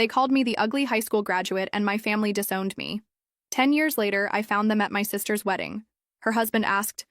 They called me the ugly high school graduate, and my family disowned me. 10 years later, I found them at my sister's wedding. Her husband asked,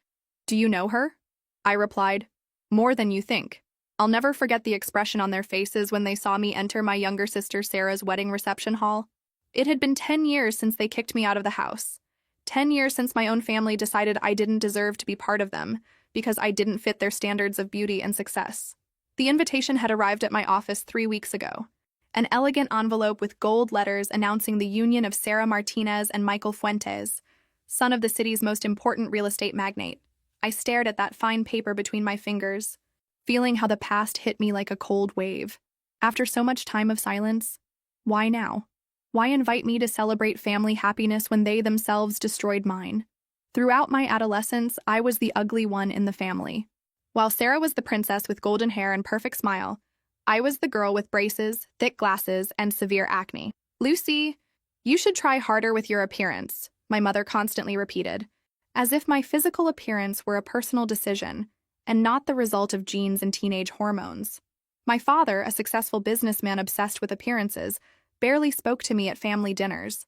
"Do you know her?" I replied, "More than you think." I'll never forget the expression on their faces when they saw me enter my younger sister Sarah's wedding reception hall. It had been 10 years since they kicked me out of the house. 10 years since my own family decided I didn't deserve to be part of them because I didn't fit their standards of beauty and success. The invitation had arrived at my office 3 weeks ago. An elegant envelope with gold letters announcing the union of Sarah Martinez and Michael Fuentes, son of the city's most important real estate magnate. I stared at that fine paper between my fingers, feeling how the past hit me like a cold wave. After so much time of silence, why now? Why invite me to celebrate family happiness when they themselves destroyed mine? Throughout my adolescence, I was the ugly one in the family. While Sarah was the princess with golden hair and perfect smile, I was the girl with braces, thick glasses, and severe acne. "Lucy, you should try harder with your appearance," my mother constantly repeated, as if my physical appearance were a personal decision and not the result of genes and teenage hormones. My father, a successful businessman obsessed with appearances, barely spoke to me at family dinners.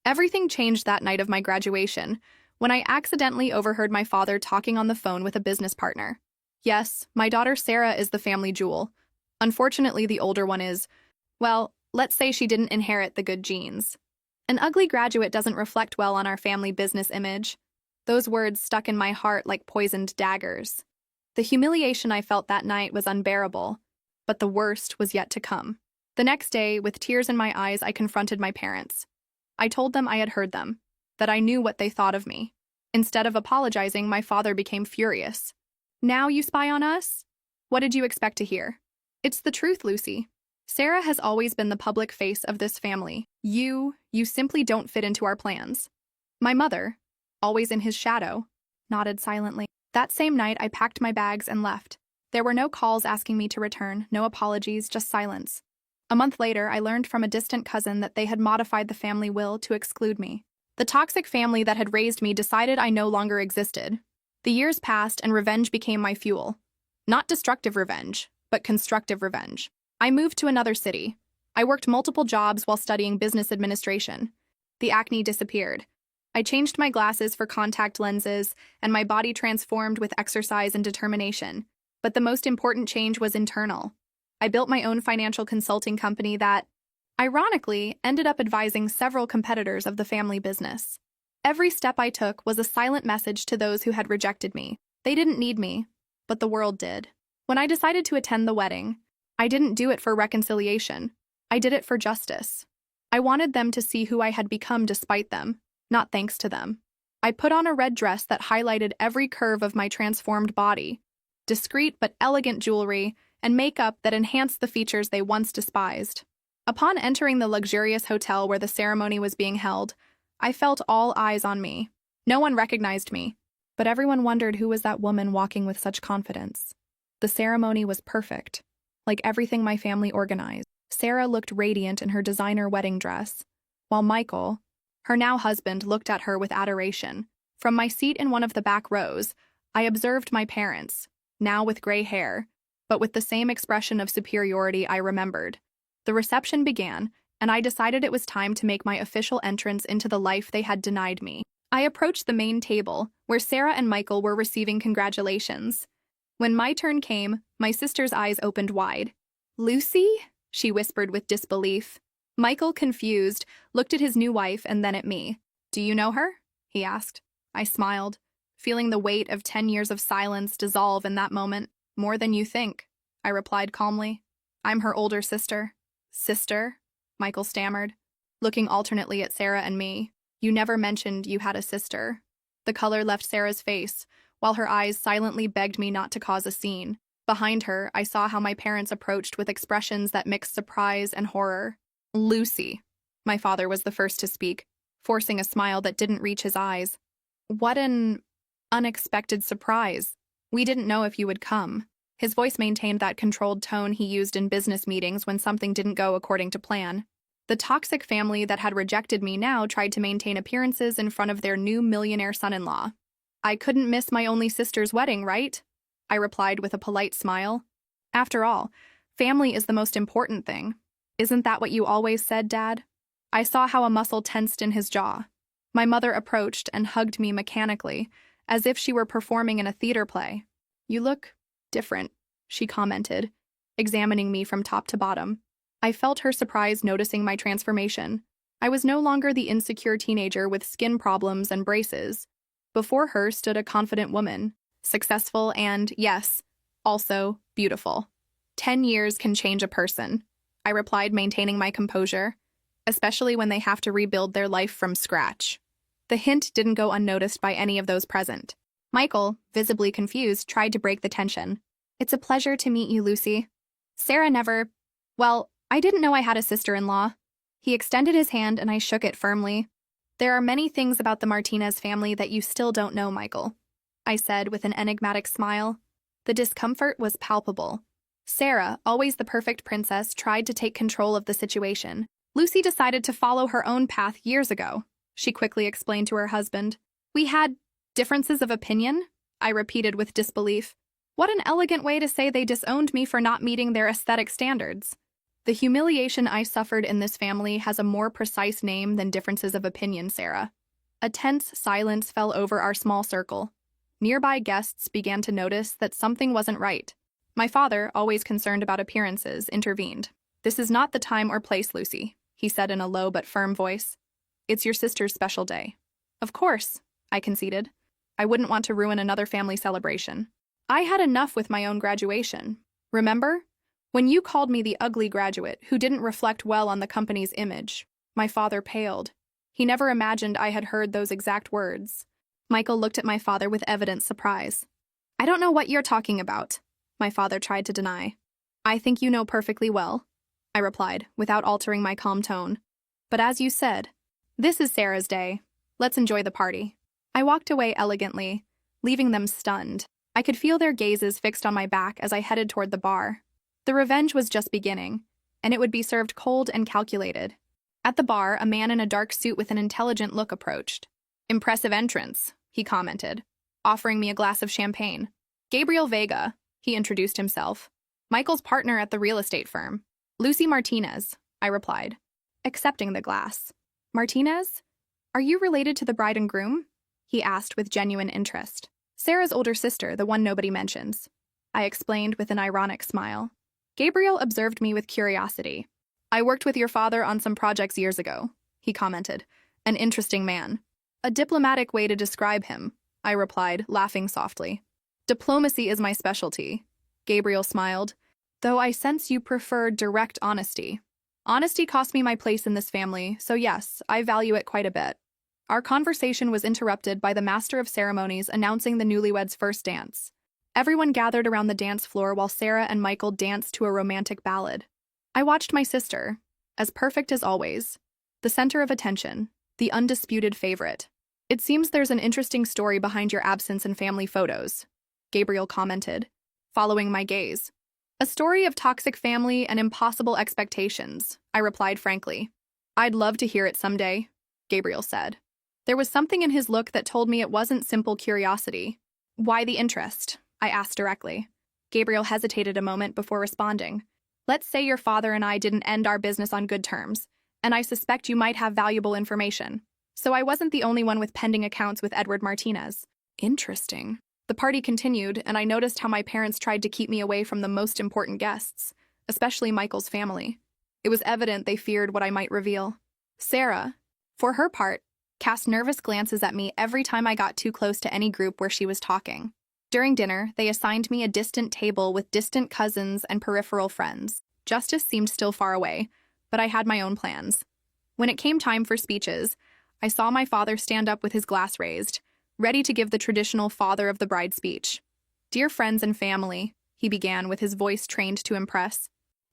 Everything changed that night of my graduation, when I accidentally overheard my father talking on the phone with a business partner. Yes, my daughter Sarah is the family jewel. Unfortunately, the older one is, well, let's say she didn't inherit the good genes. An ugly graduate doesn't reflect well on our family business image. Those words stuck in my heart like poisoned daggers. The humiliation I felt that night was unbearable, but the worst was yet to come. The next day, with tears in my eyes, I confronted my parents. I told them I had heard them, that I knew what they thought of me. Instead of apologizing, my father became furious. "Now you spy on us? What did you expect to hear?" "It's the truth, Lucy. Sarah has always been the public face of this family. You simply don't fit into our plans." My mother, always in his shadow, nodded silently. That same night, I packed my bags and left. There were no calls asking me to return, no apologies, just silence. A month later, I learned from a distant cousin that they had modified the family will to exclude me. The toxic family that had raised me decided I no longer existed. The years passed and revenge became my fuel. Not destructive revenge, but constructive revenge. I moved to another city. I worked multiple jobs while studying business administration. The acne disappeared. I changed my glasses for contact lenses, and my body transformed with exercise and determination. But the most important change was internal. I built my own financial consulting company that, ironically, ended up advising several competitors of the family business. Every step I took was a silent message to those who had rejected me. They didn't need me, but the world did. When I decided to attend the wedding, I didn't do it for reconciliation. I did it for justice. I wanted them to see who I had become despite them, not thanks to them. I put on a red dress that highlighted every curve of my transformed body, discreet but elegant jewelry, and makeup that enhanced the features they once despised. Upon entering the luxurious hotel where the ceremony was being held, I felt all eyes on me. No one recognized me, but everyone wondered who was that woman walking with such confidence. The ceremony was perfect, like everything my family organized. Sarah looked radiant in her designer wedding dress, while Michael, her now husband, looked at her with adoration. From my seat in one of the back rows, I observed my parents, now with gray hair, but with the same expression of superiority I remembered. The reception began, and I decided it was time to make my official entrance into the life they had denied me. I approached the main table, where Sarah and Michael were receiving congratulations. When my turn came, my sister's eyes opened wide. "Lucy?" she whispered with disbelief. Michael, confused, looked at his new wife and then at me. "Do you know her?" he asked. I smiled, feeling the weight of 10 years of silence dissolve in that moment. "More than you think," I replied calmly. "I'm her older sister." "Sister?" Michael stammered, looking alternately at Sarah and me. "You never mentioned you had a sister." The color left Sarah's face, while her eyes silently begged me not to cause a scene. Behind her, I saw how my parents approached with expressions that mixed surprise and horror. "Lucy," my father was the first to speak, forcing a smile that didn't reach his eyes. "What an unexpected surprise. We didn't know if you would come." His voice maintained that controlled tone he used in business meetings when something didn't go according to plan. The toxic family that had rejected me now tried to maintain appearances in front of their new millionaire son-in-law. "I couldn't miss my only sister's wedding, right?" I replied with a polite smile. After all, family is the most important thing. Isn't that what you always said, Dad? I saw how a muscle tensed in his jaw. My mother approached and hugged me mechanically, as if she were performing in a theater play. You look different, she commented, examining me from top to bottom. I felt her surprise noticing my transformation. I was no longer the insecure teenager with skin problems and braces. Before her stood a confident woman, successful and, yes, also beautiful. 10 years can change a person, I replied, maintaining my composure, especially when they have to rebuild their life from scratch. The hint didn't go unnoticed by any of those present. Michael, visibly confused, tried to break the tension. It's a pleasure to meet you, Lucy. Sarah never... Well, I didn't know I had a sister-in-law. He extended his hand and I shook it firmly. There are many things about the Martinez family that you still don't know, Michael, I said with an enigmatic smile. The discomfort was palpable. Sarah, always the perfect princess, tried to take control of the situation. Lucy decided to follow her own path years ago, she quickly explained to her husband. We had differences of opinion, I repeated with disbelief. What an elegant way to say they disowned me for not meeting their aesthetic standards. The humiliation I suffered in this family has a more precise name than differences of opinion, Sarah. A tense silence fell over our small circle. Nearby guests began to notice that something wasn't right. My father, always concerned about appearances, intervened. This is not the time or place, Lucy, he said in a low but firm voice. It's your sister's special day. Of course, I conceded. I wouldn't want to ruin another family celebration. I had enough with my own graduation. Remember? When you called me the ugly graduate who didn't reflect well on the company's image, my father paled. He never imagined I had heard those exact words. Michael looked at my father with evident surprise. I don't know what you're talking about, my father tried to deny. I think you know perfectly well, I replied, without altering my calm tone. But as you said, this is Sarah's day. Let's enjoy the party. I walked away elegantly, leaving them stunned. I could feel their gazes fixed on my back as I headed toward the bar. The revenge was just beginning, and it would be served cold and calculated. At the bar, a man in a dark suit with an intelligent look approached. Impressive entrance, he commented, offering me a glass of champagne. Gabriel Vega, he introduced himself. Michael's partner at the real estate firm. Lucy Martinez, I replied, accepting the glass. Martinez? Are you related to the bride and groom? He asked with genuine interest. Sarah's older sister, the one nobody mentions, I explained with an ironic smile. Gabriel observed me with curiosity. I worked with your father on some projects years ago, he commented. An interesting man. A diplomatic way to describe him, I replied, laughing softly. Diplomacy is my specialty, Gabriel smiled, though I sense you prefer direct honesty. Honesty cost me my place in this family, so yes, I value it quite a bit. Our conversation was interrupted by the master of ceremonies announcing the newlyweds' first dance. Everyone gathered around the dance floor while Sarah and Michael danced to a romantic ballad. I watched my sister, as perfect as always, the center of attention, the undisputed favorite. It seems there's an interesting story behind your absence in family photos, Gabriel commented, following my gaze. A story of toxic family and impossible expectations, I replied frankly. I'd love to hear it someday, Gabriel said. There was something in his look that told me it wasn't simple curiosity. Why the interest? I asked directly. Gabriel hesitated a moment before responding. Let's say your father and I didn't end our business on good terms, and I suspect you might have valuable information. So I wasn't the only one with pending accounts with Edward Martinez. Interesting. The party continued, and I noticed how my parents tried to keep me away from the most important guests, especially Michael's family. It was evident they feared what I might reveal. Sarah, for her part, cast nervous glances at me every time I got too close to any group where she was talking. During dinner, they assigned me a distant table with distant cousins and peripheral friends. Justice seemed still far away, but I had my own plans. When it came time for speeches, I saw my father stand up with his glass raised, ready to give the traditional father of the bride speech. Dear friends and family, he began with his voice trained to impress.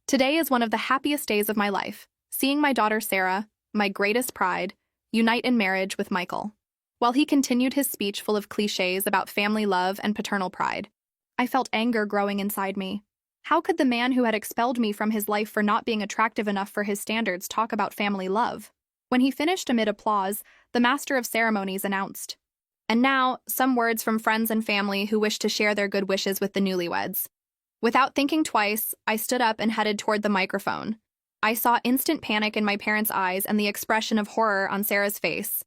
Today is one of the happiest days of my life, seeing my daughter Sarah, my greatest pride, unite in marriage with Michael. While he continued his speech full of cliches about family love and paternal pride, I felt anger growing inside me. How could the man who had expelled me from his life for not being attractive enough for his standards talk about family love? When he finished amid applause, the master of ceremonies announced, "And now, some words from friends and family who wish to share their good wishes with the newlyweds." Without thinking twice, I stood up and headed toward the microphone. I saw instant panic in my parents' eyes and the expression of horror on Sarah's face.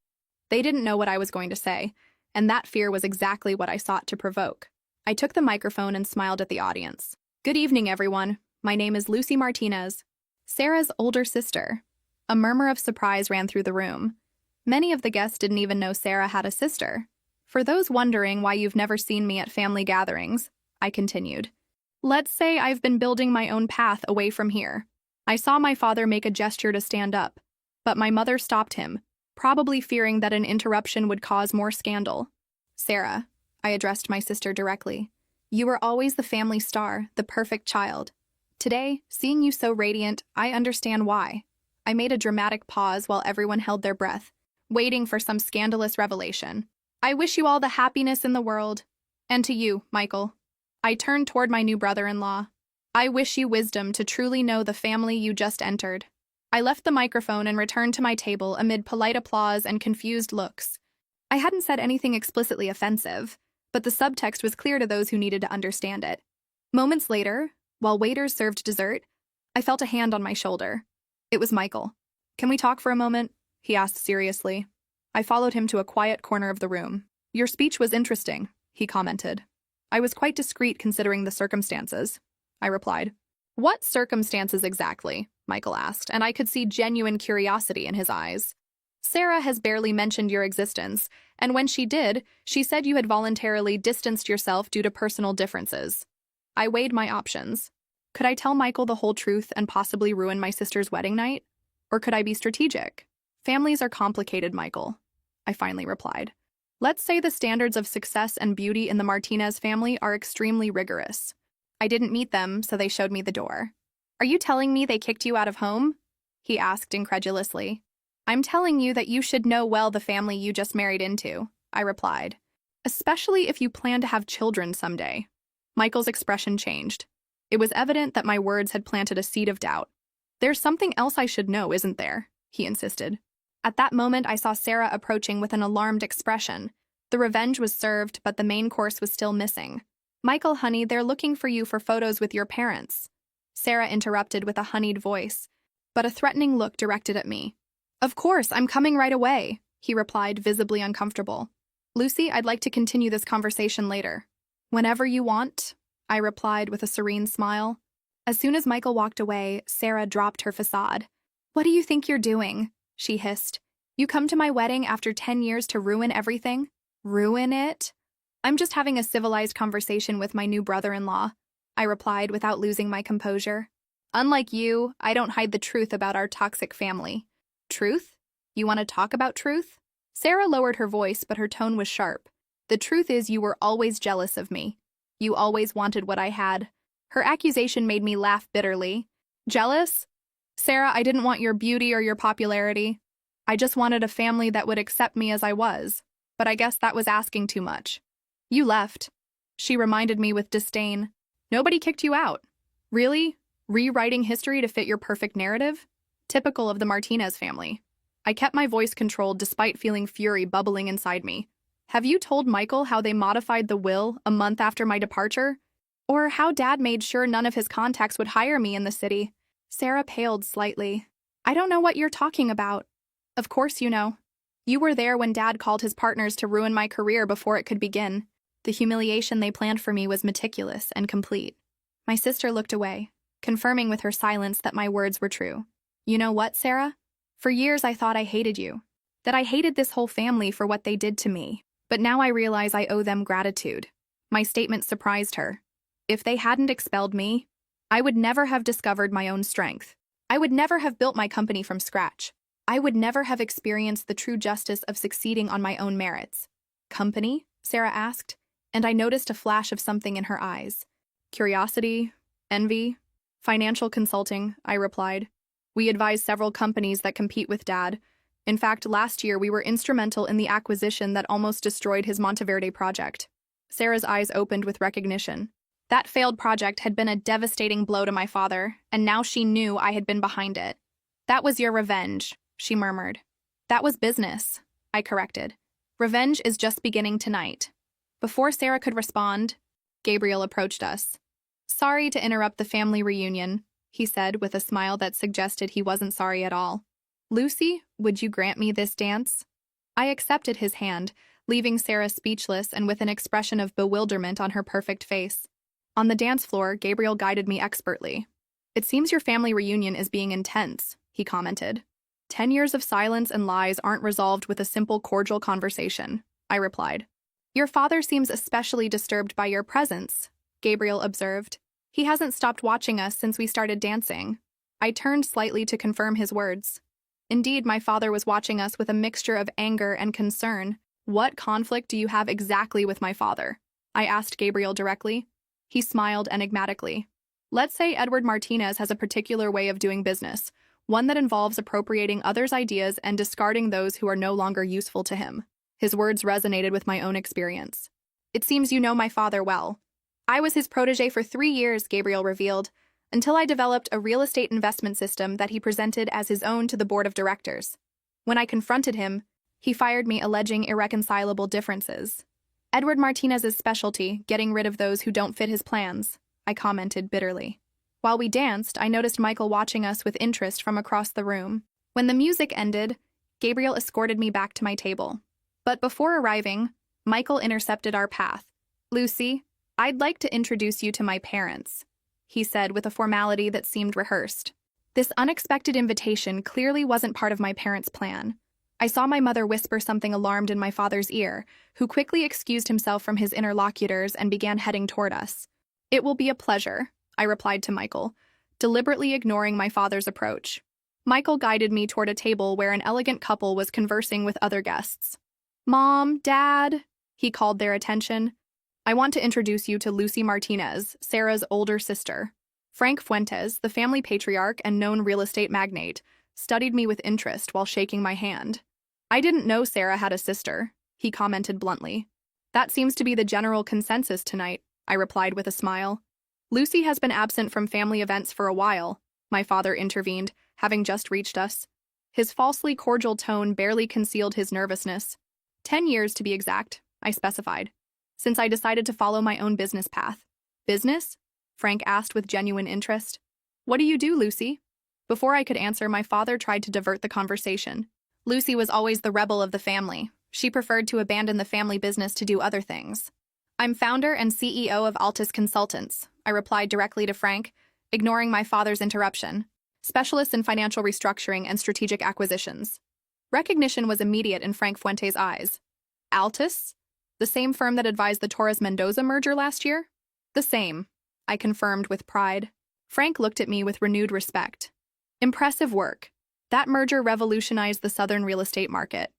They didn't know what I was going to say, and that fear was exactly what I sought to provoke. I took the microphone and smiled at the audience. Good evening, everyone. My name is Lucy Martinez, Sarah's older sister. A murmur of surprise ran through the room. Many of the guests didn't even know Sarah had a sister. For those wondering why you've never seen me at family gatherings, I continued. Let's say I've been building my own path away from here. I saw my father make a gesture to stand up, but my mother stopped him, probably fearing that an interruption would cause more scandal. Sarah, I addressed my sister directly. You were always the family star, the perfect child. Today, seeing you so radiant, I understand why. I made a dramatic pause while everyone held their breath, waiting for some scandalous revelation. I wish you all the happiness in the world. And to you, Michael. I turned toward my new brother-in-law. I wish you wisdom to truly know the family you just entered. I left the microphone and returned to my table amid polite applause and confused looks. I hadn't said anything explicitly offensive, but the subtext was clear to those who needed to understand it. Moments later, while waiters served dessert, I felt a hand on my shoulder. It was Michael. Can we talk for a moment? He asked seriously. I followed him to a quiet corner of the room. Your speech was interesting, he commented. I was quite discreet considering the circumstances, I replied. What circumstances exactly? Michael asked, and I could see genuine curiosity in his eyes. Sarah has barely mentioned your existence, and when she did, she said you had voluntarily distanced yourself due to personal differences. I weighed my options. Could I tell Michael the whole truth and possibly ruin my sister's wedding night? Or could I be strategic? Families are complicated, Michael, I finally replied. Let's say the standards of success and beauty in the Martinez family are extremely rigorous. I didn't meet them, so they showed me the door. Are you telling me they kicked you out of home? He asked incredulously. I'm telling you that you should know well the family you just married into, I replied. Especially if you plan to have children someday. Michael's expression changed. It was evident that my words had planted a seed of doubt. There's something else I should know, isn't there? He insisted. At that moment, I saw Sarah approaching with an alarmed expression. The revenge was served, but the main course was still missing. Michael, honey, they're looking for you for photos with your parents. Sarah interrupted with a honeyed voice, but a threatening look directed at me. Of course, I'm coming right away, he replied, visibly uncomfortable. Lucy, I'd like to continue this conversation later. Whenever you want, I replied with a serene smile. As soon as Michael walked away, Sarah dropped her facade. What do you think you're doing? She hissed. You come to my wedding after 10 years to ruin everything? Ruin it? I'm just having a civilized conversation with my new brother-in-law, I replied without losing my composure. Unlike you, I don't hide the truth about our toxic family. Truth? You want to talk about truth? Sarah lowered her voice, but her tone was sharp. The truth is you were always jealous of me. You always wanted what I had. Her accusation made me laugh bitterly. Jealous? Sarah, I didn't want your beauty or your popularity. I just wanted a family that would accept me as I was. But I guess that was asking too much. You left. She reminded me with disdain. Nobody kicked you out. Really? Rewriting history to fit your perfect narrative? Typical of the Martinez family. I kept my voice controlled despite feeling fury bubbling inside me. Have you told Michael how they modified the will a month after my departure? Or how Dad made sure none of his contacts would hire me in the city? Sarah paled slightly. I don't know what you're talking about. Of course you know. You were there when Dad called his partners to ruin my career before it could begin. The humiliation they planned for me was meticulous and complete. My sister looked away, confirming with her silence that my words were true. You know what, Sarah? For years I thought I hated you. That I hated this whole family for what they did to me. But now I realize I owe them gratitude. My statement surprised her. If they hadn't expelled me, I would never have discovered my own strength. I would never have built my company from scratch. I would never have experienced the true justice of succeeding on my own merits. Company? Sarah asked, and I noticed a flash of something in her eyes. Curiosity? Envy? Financial consulting, I replied. We advise several companies that compete with Dad. In fact, last year we were instrumental in the acquisition that almost destroyed his Monteverde project. Sarah's eyes opened with recognition. That failed project had been a devastating blow to my father, and now she knew I had been behind it. That was your revenge, she murmured. That was business, I corrected. Revenge is just beginning tonight. Before Sarah could respond, Gabriel approached us. Sorry to interrupt the family reunion, he said with a smile that suggested he wasn't sorry at all. Lucy, would you grant me this dance? I accepted his hand, leaving Sarah speechless and with an expression of bewilderment on her perfect face. On the dance floor, Gabriel guided me expertly. It seems your family reunion is being intense, he commented. 10 years of silence and lies aren't resolved with a simple cordial conversation, I replied. Your father seems especially disturbed by your presence, Gabriel observed. He hasn't stopped watching us since we started dancing. I turned slightly to confirm his words. Indeed, my father was watching us with a mixture of anger and concern. What conflict do you have exactly with my father? I asked Gabriel directly. He smiled enigmatically. Let's say Edward Martinez has a particular way of doing business, one that involves appropriating others' ideas and discarding those who are no longer useful to him. His words resonated with my own experience. It seems you know my father well. I was his protege for 3 years, Gabriel revealed, until I developed a real estate investment system that he presented as his own to the board of directors. When I confronted him, he fired me alleging irreconcilable differences. Edward Martinez's specialty, getting rid of those who don't fit his plans, I commented bitterly. While we danced, I noticed Michael watching us with interest from across the room. When the music ended, Gabriel escorted me back to my table. But before arriving, Michael intercepted our path. Lucy, I'd like to introduce you to my parents, he said with a formality that seemed rehearsed. This unexpected invitation clearly wasn't part of my parents' plan. I saw my mother whisper something alarmed in my father's ear, who quickly excused himself from his interlocutors and began heading toward us. It will be a pleasure, I replied to Michael, deliberately ignoring my father's approach. Michael guided me toward a table where an elegant couple was conversing with other guests. Mom, Dad, he called their attention. I want to introduce you to Lucy Martinez, Sarah's older sister. Frank Fuentes, the family patriarch and known real estate magnate, studied me with interest while shaking my hand. I didn't know Sarah had a sister, he commented bluntly. That seems to be the general consensus tonight, I replied with a smile. Lucy has been absent from family events for a while, my father intervened, having just reached us. His falsely cordial tone barely concealed his nervousness. 10 years to be exact, I specified, since I decided to follow my own business path. Business? Frank asked with genuine interest. What do you do, Lucy? Before I could answer, my father tried to divert the conversation. Lucy was always the rebel of the family. She preferred to abandon the family business to do other things. I'm founder and CEO of Altus Consultants, I replied directly to Frank, ignoring my father's interruption. Specialists in financial restructuring and strategic acquisitions. Recognition was immediate in Frank Fuentes' eyes. Altus? The same firm that advised the Torres-Mendoza merger last year? The same, I confirmed with pride. Frank looked at me with renewed respect. Impressive work. That merger revolutionized the southern real estate market.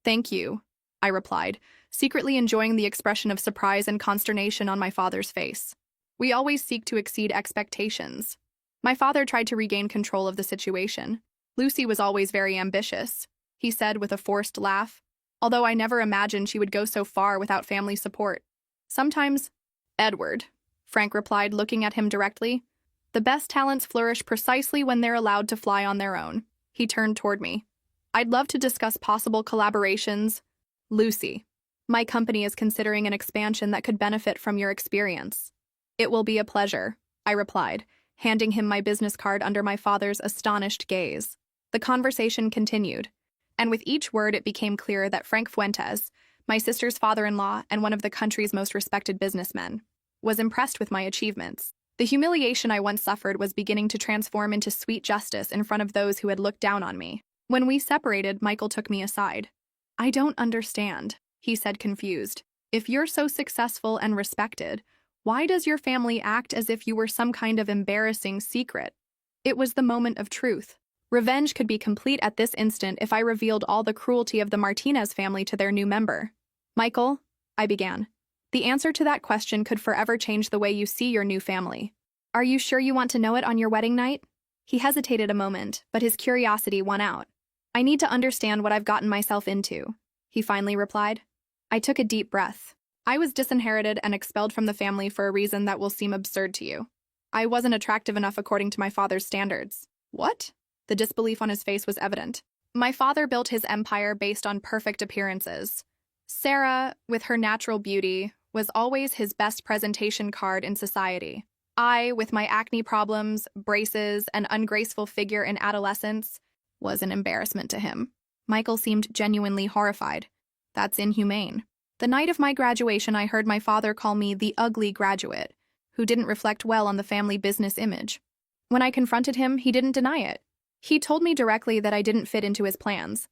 Thank you, I replied, secretly enjoying the expression of surprise and consternation on my father's face. We always seek to exceed expectations. My father tried to regain control of the situation. Lucy was always very ambitious, he said with a forced laugh, although I never imagined she would go so far without family support. Sometimes, Edward, Frank replied, looking at him directly. The best talents flourish precisely when they're allowed to fly on their own. He turned toward me. I'd love to discuss possible collaborations. Lucy, my company is considering an expansion that could benefit from your experience. It will be a pleasure, I replied, handing him my business card under my father's astonished gaze. The conversation continued, and with each word it became clear that Frank Fuentes, my sister's father-in-law and one of the country's most respected businessmen, was impressed with my achievements. The humiliation I once suffered was beginning to transform into sweet justice in front of those who had looked down on me. When we separated, Michael took me aside. I don't understand, he said confused. If you're so successful and respected, why does your family act as if you were some kind of embarrassing secret? It was the moment of truth. Revenge could be complete at this instant if I revealed all the cruelty of the Martinez family to their new member. Michael, I began. The answer to that question could forever change the way you see your new family. Are you sure you want to know it on your wedding night? He hesitated a moment, but his curiosity won out. I need to understand what I've gotten myself into, he finally replied. I took a deep breath. I was disinherited and expelled from the family for a reason that will seem absurd to you. I wasn't attractive enough according to my father's standards. What? The disbelief on his face was evident. My father built his empire based on perfect appearances. Sarah, with her natural beauty, was always his best presentation card in society. I, with my acne problems, braces, and ungraceful figure in adolescence, was an embarrassment to him. Michael seemed genuinely horrified. That's inhumane. The night of my graduation, I heard my father call me the ugly graduate, who didn't reflect well on the family business image. When I confronted him, he didn't deny it. He told me directly that I didn't fit into his plans.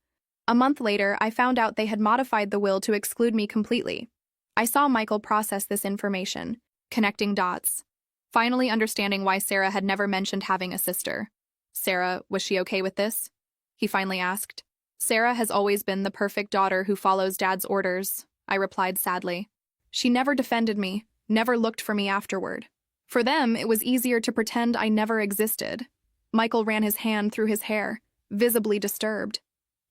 A month later, I found out they had modified the will to exclude me completely. I saw Michael process this information, connecting dots, finally understanding why Sarah had never mentioned having a sister. Sarah, was she okay with this? He finally asked. Sarah has always been the perfect daughter who follows Dad's orders, I replied sadly. She never defended me, never looked for me afterward. For them, it was easier to pretend I never existed. Michael ran his hand through his hair, visibly disturbed.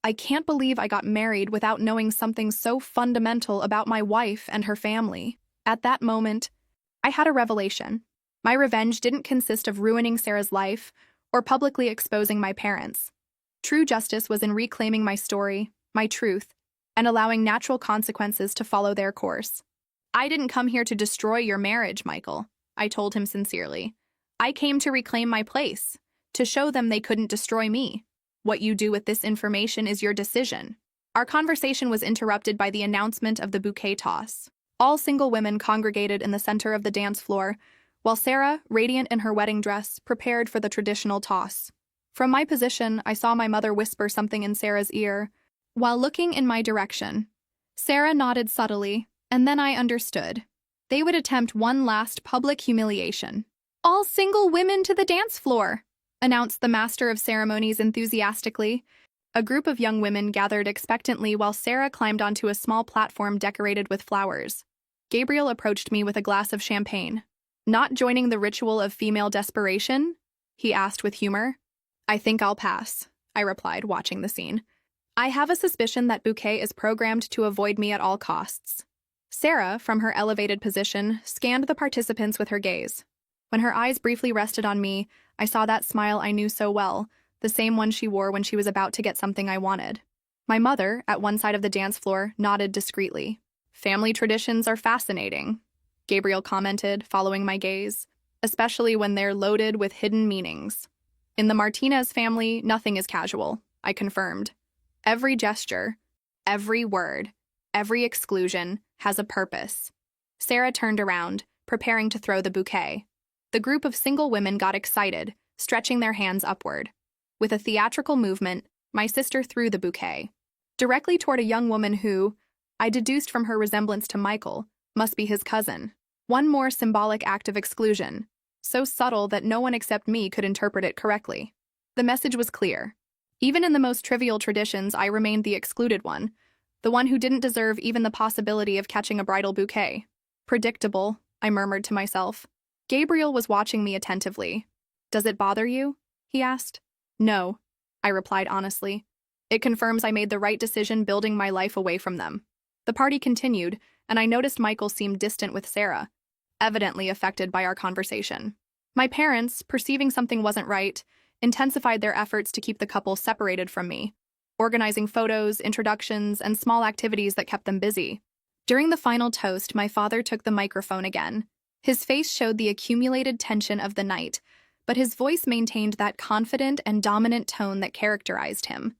I can't believe I got married without knowing something so fundamental about my wife and her family. At that moment, I had a revelation. My revenge didn't consist of ruining Sarah's life or publicly exposing my parents. True justice was in reclaiming my story, my truth, and allowing natural consequences to follow their course. I didn't come here to destroy your marriage, Michael, I told him sincerely. I came to reclaim my place, to show them they couldn't destroy me. What you do with this information is your decision. Our conversation was interrupted by the announcement of the bouquet toss. All single women congregated in the center of the dance floor, while Sarah, radiant in her wedding dress, prepared for the traditional toss. From my position, I saw my mother whisper something in Sarah's ear, while looking in my direction. Sarah nodded subtly, and then I understood. They would attempt one last public humiliation. All single women to the dance floor, announced the master of ceremonies enthusiastically. A group of young women gathered expectantly while Sarah climbed onto a small platform decorated with flowers. Gabriel approached me with a glass of champagne. Not joining the ritual of female desperation? He asked with humor. I think I'll pass, I replied, watching the scene. I have a suspicion that Bouquet is programmed to avoid me at all costs. Sarah, from her elevated position, scanned the participants with her gaze. When her eyes briefly rested on me, I saw that smile I knew so well, the same one she wore when she was about to get something I wanted. My mother, at one side of the dance floor, nodded discreetly. Family traditions are fascinating, Gabriel commented, following my gaze, especially when they're loaded with hidden meanings. In the Martinez family, nothing is casual, I confirmed. Every gesture, every word, every exclusion has a purpose. Sarah turned around, preparing to throw the bouquet. The group of single women got excited, stretching their hands upward. With a theatrical movement, my sister threw the bouquet directly toward a young woman who, I deduced from her resemblance to Michael, must be his cousin. One more symbolic act of exclusion, so subtle that no one except me could interpret it correctly. The message was clear. Even in the most trivial traditions, I remained the excluded one, the one who didn't deserve even the possibility of catching a bridal bouquet. Predictable, I murmured to myself. Gabriel was watching me attentively. Does it bother you? He asked. No, I replied honestly. It confirms I made the right decision building my life away from them. The party continued, and I noticed Michael seemed distant with Sarah, evidently affected by our conversation. My parents, perceiving something wasn't right, intensified their efforts to keep the couple separated from me, organizing photos, introductions, and small activities that kept them busy. During the final toast, my father took the microphone again. His face showed the accumulated tension of the night, but his voice maintained that confident and dominant tone that characterized him.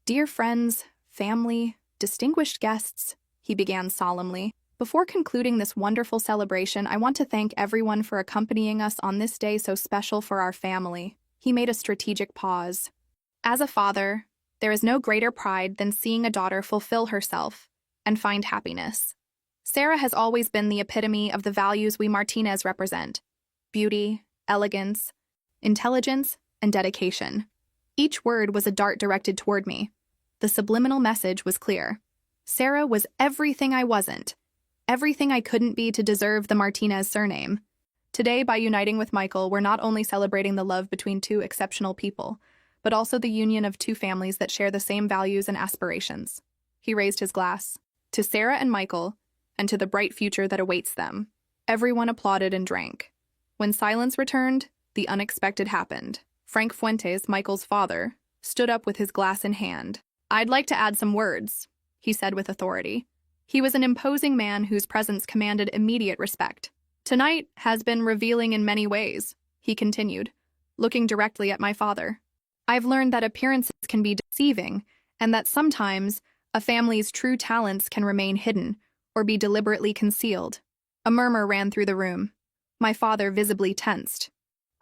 Dear friends, family, distinguished guests, he began solemnly. Before concluding this wonderful celebration, I want to thank everyone for accompanying us on this day so special for our family. He made a strategic pause. As a father, there is no greater pride than seeing a daughter fulfill herself and find happiness. Sarah has always been the epitome of the values we Martinez represent: beauty, elegance, intelligence, and dedication. Each word was a dart directed toward me. The subliminal message was clear. Sarah was everything I wasn't, everything I couldn't be to deserve the Martinez surname. Today, by uniting with Michael, we're not only celebrating the love between two exceptional people, but also the union of two families that share the same values and aspirations. He raised his glass. To Sarah and Michael, and to the bright future that awaits them. Everyone applauded and drank. When silence returned, the unexpected happened. Frank Fuentes, Michael's father, stood up with his glass in hand. I'd like to add some words, he said with authority. He was an imposing man whose presence commanded immediate respect. Tonight has been revealing in many ways, he continued, looking directly at my father. I've learned that appearances can be deceiving, and that sometimes a family's true talents can remain hidden or be deliberately concealed. A murmur ran through the room. My father visibly tensed.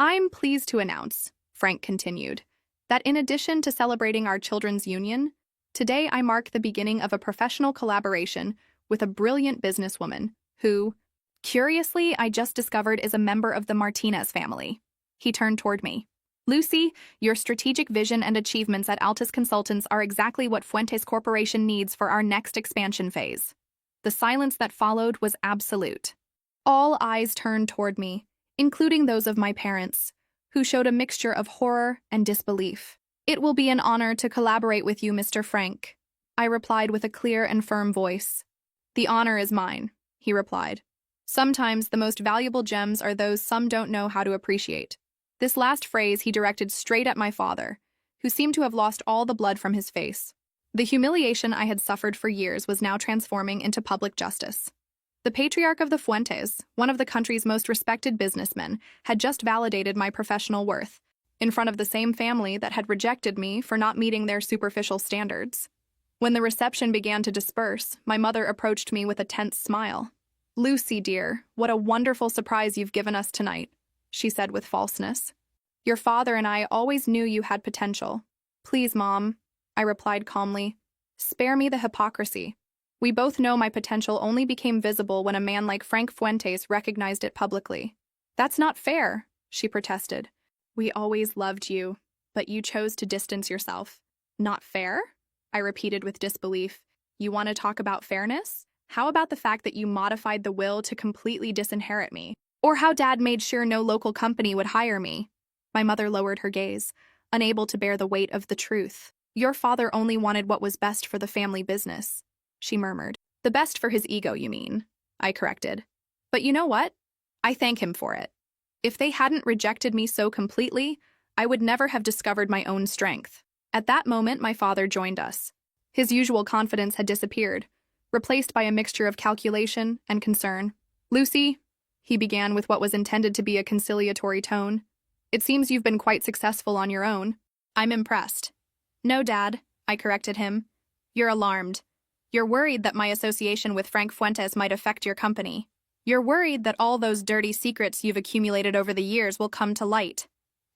I'm pleased to announce, Frank continued, that in addition to celebrating our children's union, today I mark the beginning of a professional collaboration with a brilliant businesswoman who, curiously, I just discovered is a member of the Martinez family. He turned toward me. Lucy, your strategic vision and achievements at Altus Consultants are exactly what Fuentes Corporation needs for our next expansion phase. The silence that followed was absolute. All eyes turned toward me, including those of my parents, who showed a mixture of horror and disbelief. It will be an honor to collaborate with you, Mr. Frank, I replied with a clear and firm voice. The honor is mine, he replied. Sometimes the most valuable gems are those some don't know how to appreciate. This last phrase he directed straight at my father, who seemed to have lost all the blood from his face. The humiliation I had suffered for years was now transforming into public justice. The patriarch of the Fuentes, one of the country's most respected businessmen, had just validated my professional worth, in front of the same family that had rejected me for not meeting their superficial standards. When the reception began to disperse, my mother approached me with a tense smile. Lucy, dear, what a wonderful surprise you've given us tonight, she said with falseness. Your father and I always knew you had potential. Please, Mom, I replied calmly. Spare me the hypocrisy. We both know my potential only became visible when a man like Frank Fuentes recognized it publicly. That's not fair, she protested. We always loved you, but you chose to distance yourself. Not fair? I repeated with disbelief. You want to talk about fairness? How about the fact that you modified the will to completely disinherit me? Or how Dad made sure no local company would hire me? My mother lowered her gaze, unable to bear the weight of the truth. Your father only wanted what was best for the family business, she murmured. The best for his ego, you mean? I corrected. But you know what? I thank him for it. If they hadn't rejected me so completely, I would never have discovered my own strength. At that moment, my father joined us. His usual confidence had disappeared, replaced by a mixture of calculation and concern. Lucy, he began with what was intended to be a conciliatory tone, it seems you've been quite successful on your own. I'm impressed. No, Dad, I corrected him. You're alarmed. You're worried that my association with Frank Fuentes might affect your company. You're worried that all those dirty secrets you've accumulated over the years will come to light.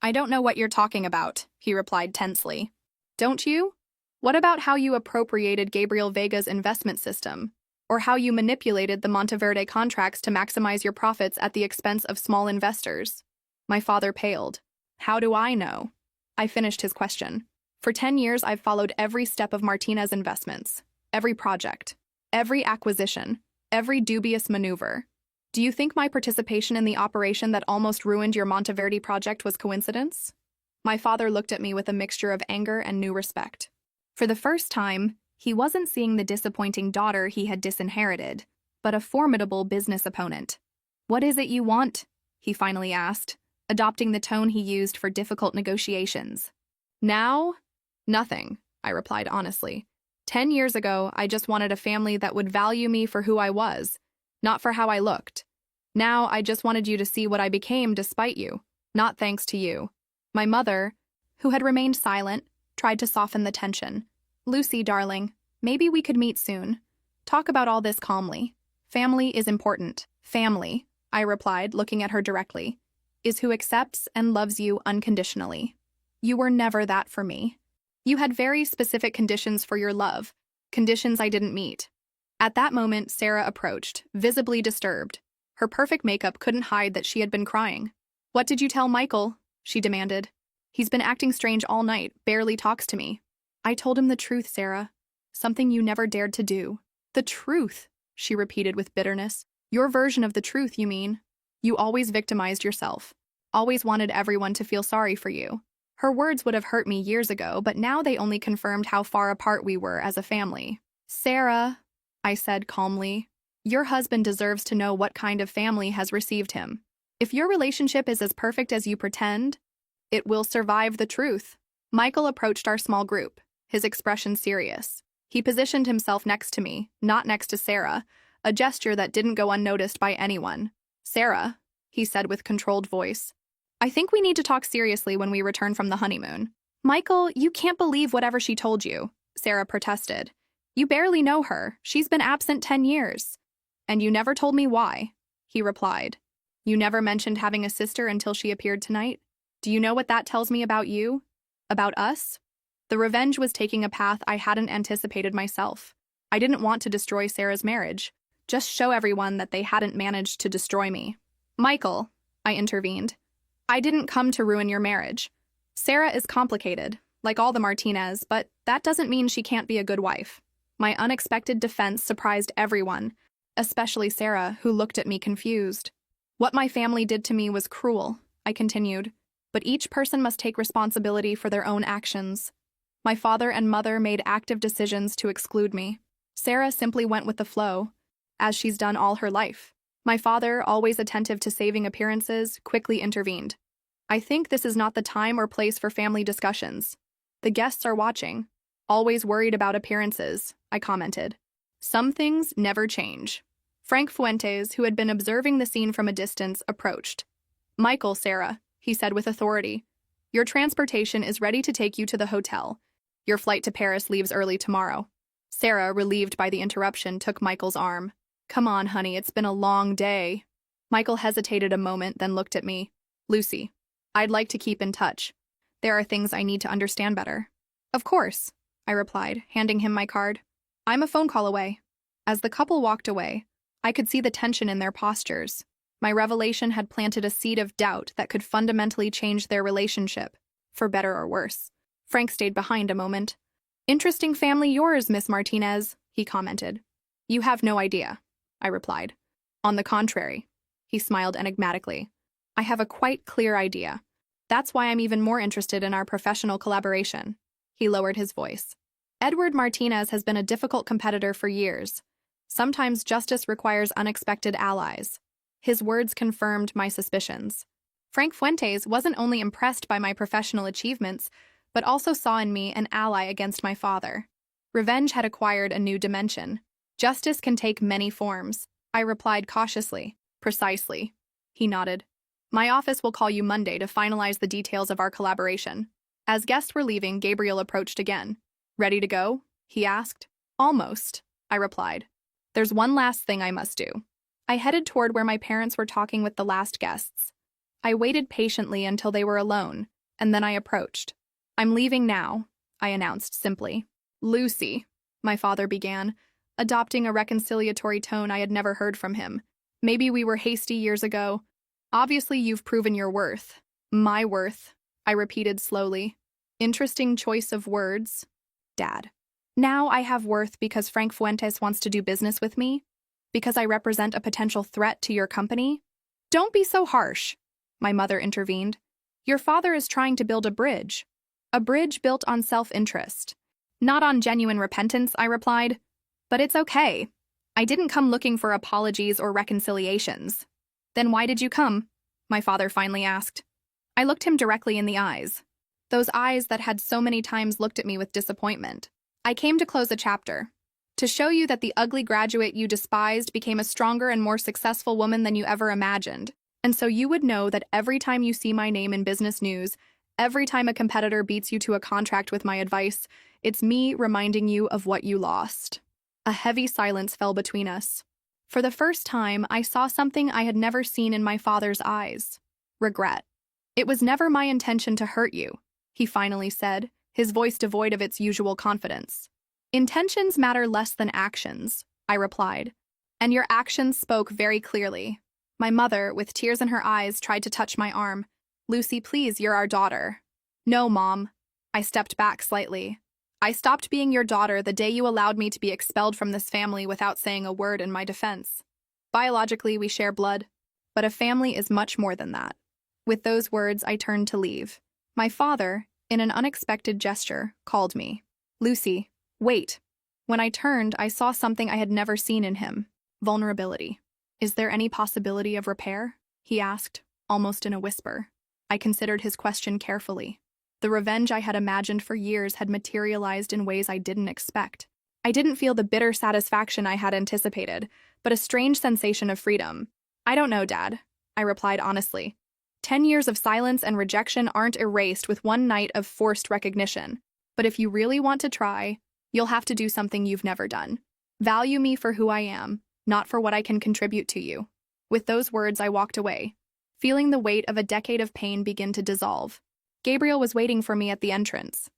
I don't know what you're talking about, he replied tensely. Don't you? What about how you appropriated Gabriel Vega's investment system? Or how you manipulated the Monteverde contracts to maximize your profits at the expense of small investors? My father paled. How do I know? I finished his question. For 10 years, I've followed every step of Martinez investments, every project, every acquisition, every dubious maneuver. Do you think my participation in the operation that almost ruined your Monteverde project was coincidence? My father looked at me with a mixture of anger and new respect. For the first time, he wasn't seeing the disappointing daughter he had disinherited, but a formidable business opponent. What is it you want? He finally asked, adopting the tone he used for difficult negotiations. Now? Nothing, I replied honestly. 10 years ago, I just wanted a family that would value me for who I was, not for how I looked. Now, I just wanted you to see what I became despite you, not thanks to you. My mother, who had remained silent, tried to soften the tension. Lucy, darling, maybe we could meet soon. Talk about all this calmly. Family is important. Family, I replied, looking at her directly, is who accepts and loves you unconditionally. You were never that for me. You had very specific conditions for your love, conditions I didn't meet. At that moment, Sarah approached, visibly disturbed. Her perfect makeup couldn't hide that she had been crying. What did you tell Michael? She demanded. He's been acting strange all night, barely talks to me. I told him the truth, Sarah. Something you never dared to do. The truth, she repeated with bitterness. Your version of the truth, you mean? You always victimized yourself. Always wanted everyone to feel sorry for you. Her words would have hurt me years ago, but now they only confirmed how far apart we were as a family. Sarah, I said calmly, your husband deserves to know what kind of family has received him. If your relationship is as perfect as you pretend, it will survive the truth. Michael approached our small group, his expression serious. He positioned himself next to me, not next to Sarah, a gesture that didn't go unnoticed by anyone. Sarah, he said with controlled voice, I think we need to talk seriously when we return from the honeymoon. Michael, you can't believe whatever she told you, Sarah protested. You barely know her. She's been absent 10 years. And you never told me why, he replied. You never mentioned having a sister until she appeared tonight? Do you know what that tells me about you? About us? The revenge was taking a path I hadn't anticipated myself. I didn't want to destroy Sarah's marriage, just show everyone that they hadn't managed to destroy me. Michael, I intervened, I didn't come to ruin your marriage. Sarah is complicated, like all the Martinez, but that doesn't mean she can't be a good wife. My unexpected defense surprised everyone, especially Sarah, who looked at me confused. What my family did to me was cruel, I continued, but each person must take responsibility for their own actions. My father and mother made active decisions to exclude me. Sarah simply went with the flow, as she's done all her life. My father, always attentive to saving appearances, quickly intervened. I think this is not the time or place for family discussions. The guests are watching. Always worried about appearances, I commented. Some things never change. Frank Fuentes, who had been observing the scene from a distance, approached. Michael, Sarah, he said with authority, your transportation is ready to take you to the hotel. Your flight to Paris leaves early tomorrow. Sarah, relieved by the interruption, took Michael's arm. Come on, honey, it's been a long day. Michael hesitated a moment, then looked at me. Lucy, I'd like to keep in touch. There are things I need to understand better. Of course, I replied, handing him my card. I'm a phone call away. As the couple walked away, I could see the tension in their postures. My revelation had planted a seed of doubt that could fundamentally change their relationship, for better or worse. Frank stayed behind a moment. Interesting family yours, Miss Martinez, he commented. You have no idea, I replied. On the contrary, he smiled enigmatically. I have a quite clear idea. That's why I'm even more interested in our professional collaboration. He lowered his voice. Edward Martinez has been a difficult competitor for years. Sometimes justice requires unexpected allies. His words confirmed my suspicions. Frank Fuentes wasn't only impressed by my professional achievements, but also saw in me an ally against my father. Revenge had acquired a new dimension. Justice can take many forms, I replied cautiously. Precisely. He nodded. My office will call you Monday to finalize the details of our collaboration. As guests were leaving, Gabriel approached again. Ready to go? He asked. Almost, I replied. There's one last thing I must do. I headed toward where my parents were talking with the last guests. I waited patiently until they were alone, and then I approached. I'm leaving now, I announced simply. Lucy, my father began, adopting a reconciliatory tone I had never heard from him. Maybe we were hasty years ago. Obviously, you've proven your worth. My worth, I repeated slowly. Interesting choice of words. Dad. Now I have worth because Frank Fuentes wants to do business with me? Because I represent a potential threat to your company? Don't be so harsh, my mother intervened. Your father is trying to build a bridge built on self-interest. Not on genuine repentance, I replied. But it's okay. I didn't come looking for apologies or reconciliations. Then why did you come? My father finally asked. I looked him directly in the eyes. Those eyes that had so many times looked at me with disappointment. I came to close a chapter. To show you that the ugly graduate you despised became a stronger and more successful woman than you ever imagined. And so you would know that every time you see my name in business news, every time a competitor beats you to a contract with my advice, it's me reminding you of what you lost. A heavy silence fell between us. For the first time, I saw something I had never seen in my father's eyes. Regret. It was never my intention to hurt you, he finally said, his voice devoid of its usual confidence. Intentions matter less than actions, I replied. And your actions spoke very clearly. My mother, with tears in her eyes, tried to touch my arm. Lucy, please, you're our daughter. No, Mom. I stepped back slightly. I stopped being your daughter the day you allowed me to be expelled from this family without saying a word in my defense. Biologically, we share blood, but a family is much more than that. With those words, I turned to leave. My father, in an unexpected gesture, called me. Lucy, wait. When I turned, I saw something I had never seen in him. Vulnerability. Is there any possibility of repair? He asked, almost in a whisper. I considered his question carefully. The revenge I had imagined for years had materialized in ways I didn't expect. I didn't feel the bitter satisfaction I had anticipated, but a strange sensation of freedom. I don't know, Dad, I replied honestly. 10 years of silence and rejection aren't erased with one night of forced recognition. But if you really want to try, you'll have to do something you've never done. Value me for who I am, not for what I can contribute to you. With those words, I walked away, feeling the weight of a decade of pain begin to dissolve. Gabriel was waiting for me at the entrance.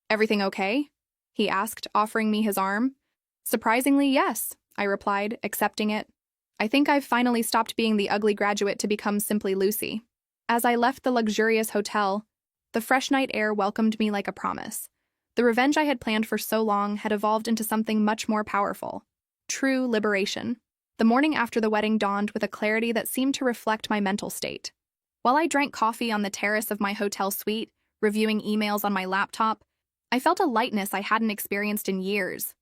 Everything okay? He asked, offering me his arm. Surprisingly, yes, I replied, accepting it. I think I've finally stopped being the ugly graduate to become simply Lucy. As I left the luxurious hotel, the fresh night air welcomed me like a promise. The revenge I had planned for so long had evolved into something much more powerful. True liberation. The morning after the wedding dawned with a clarity that seemed to reflect my mental state. While I drank coffee on the terrace of my hotel suite, reviewing emails on my laptop, I felt a lightness I hadn't experienced in years.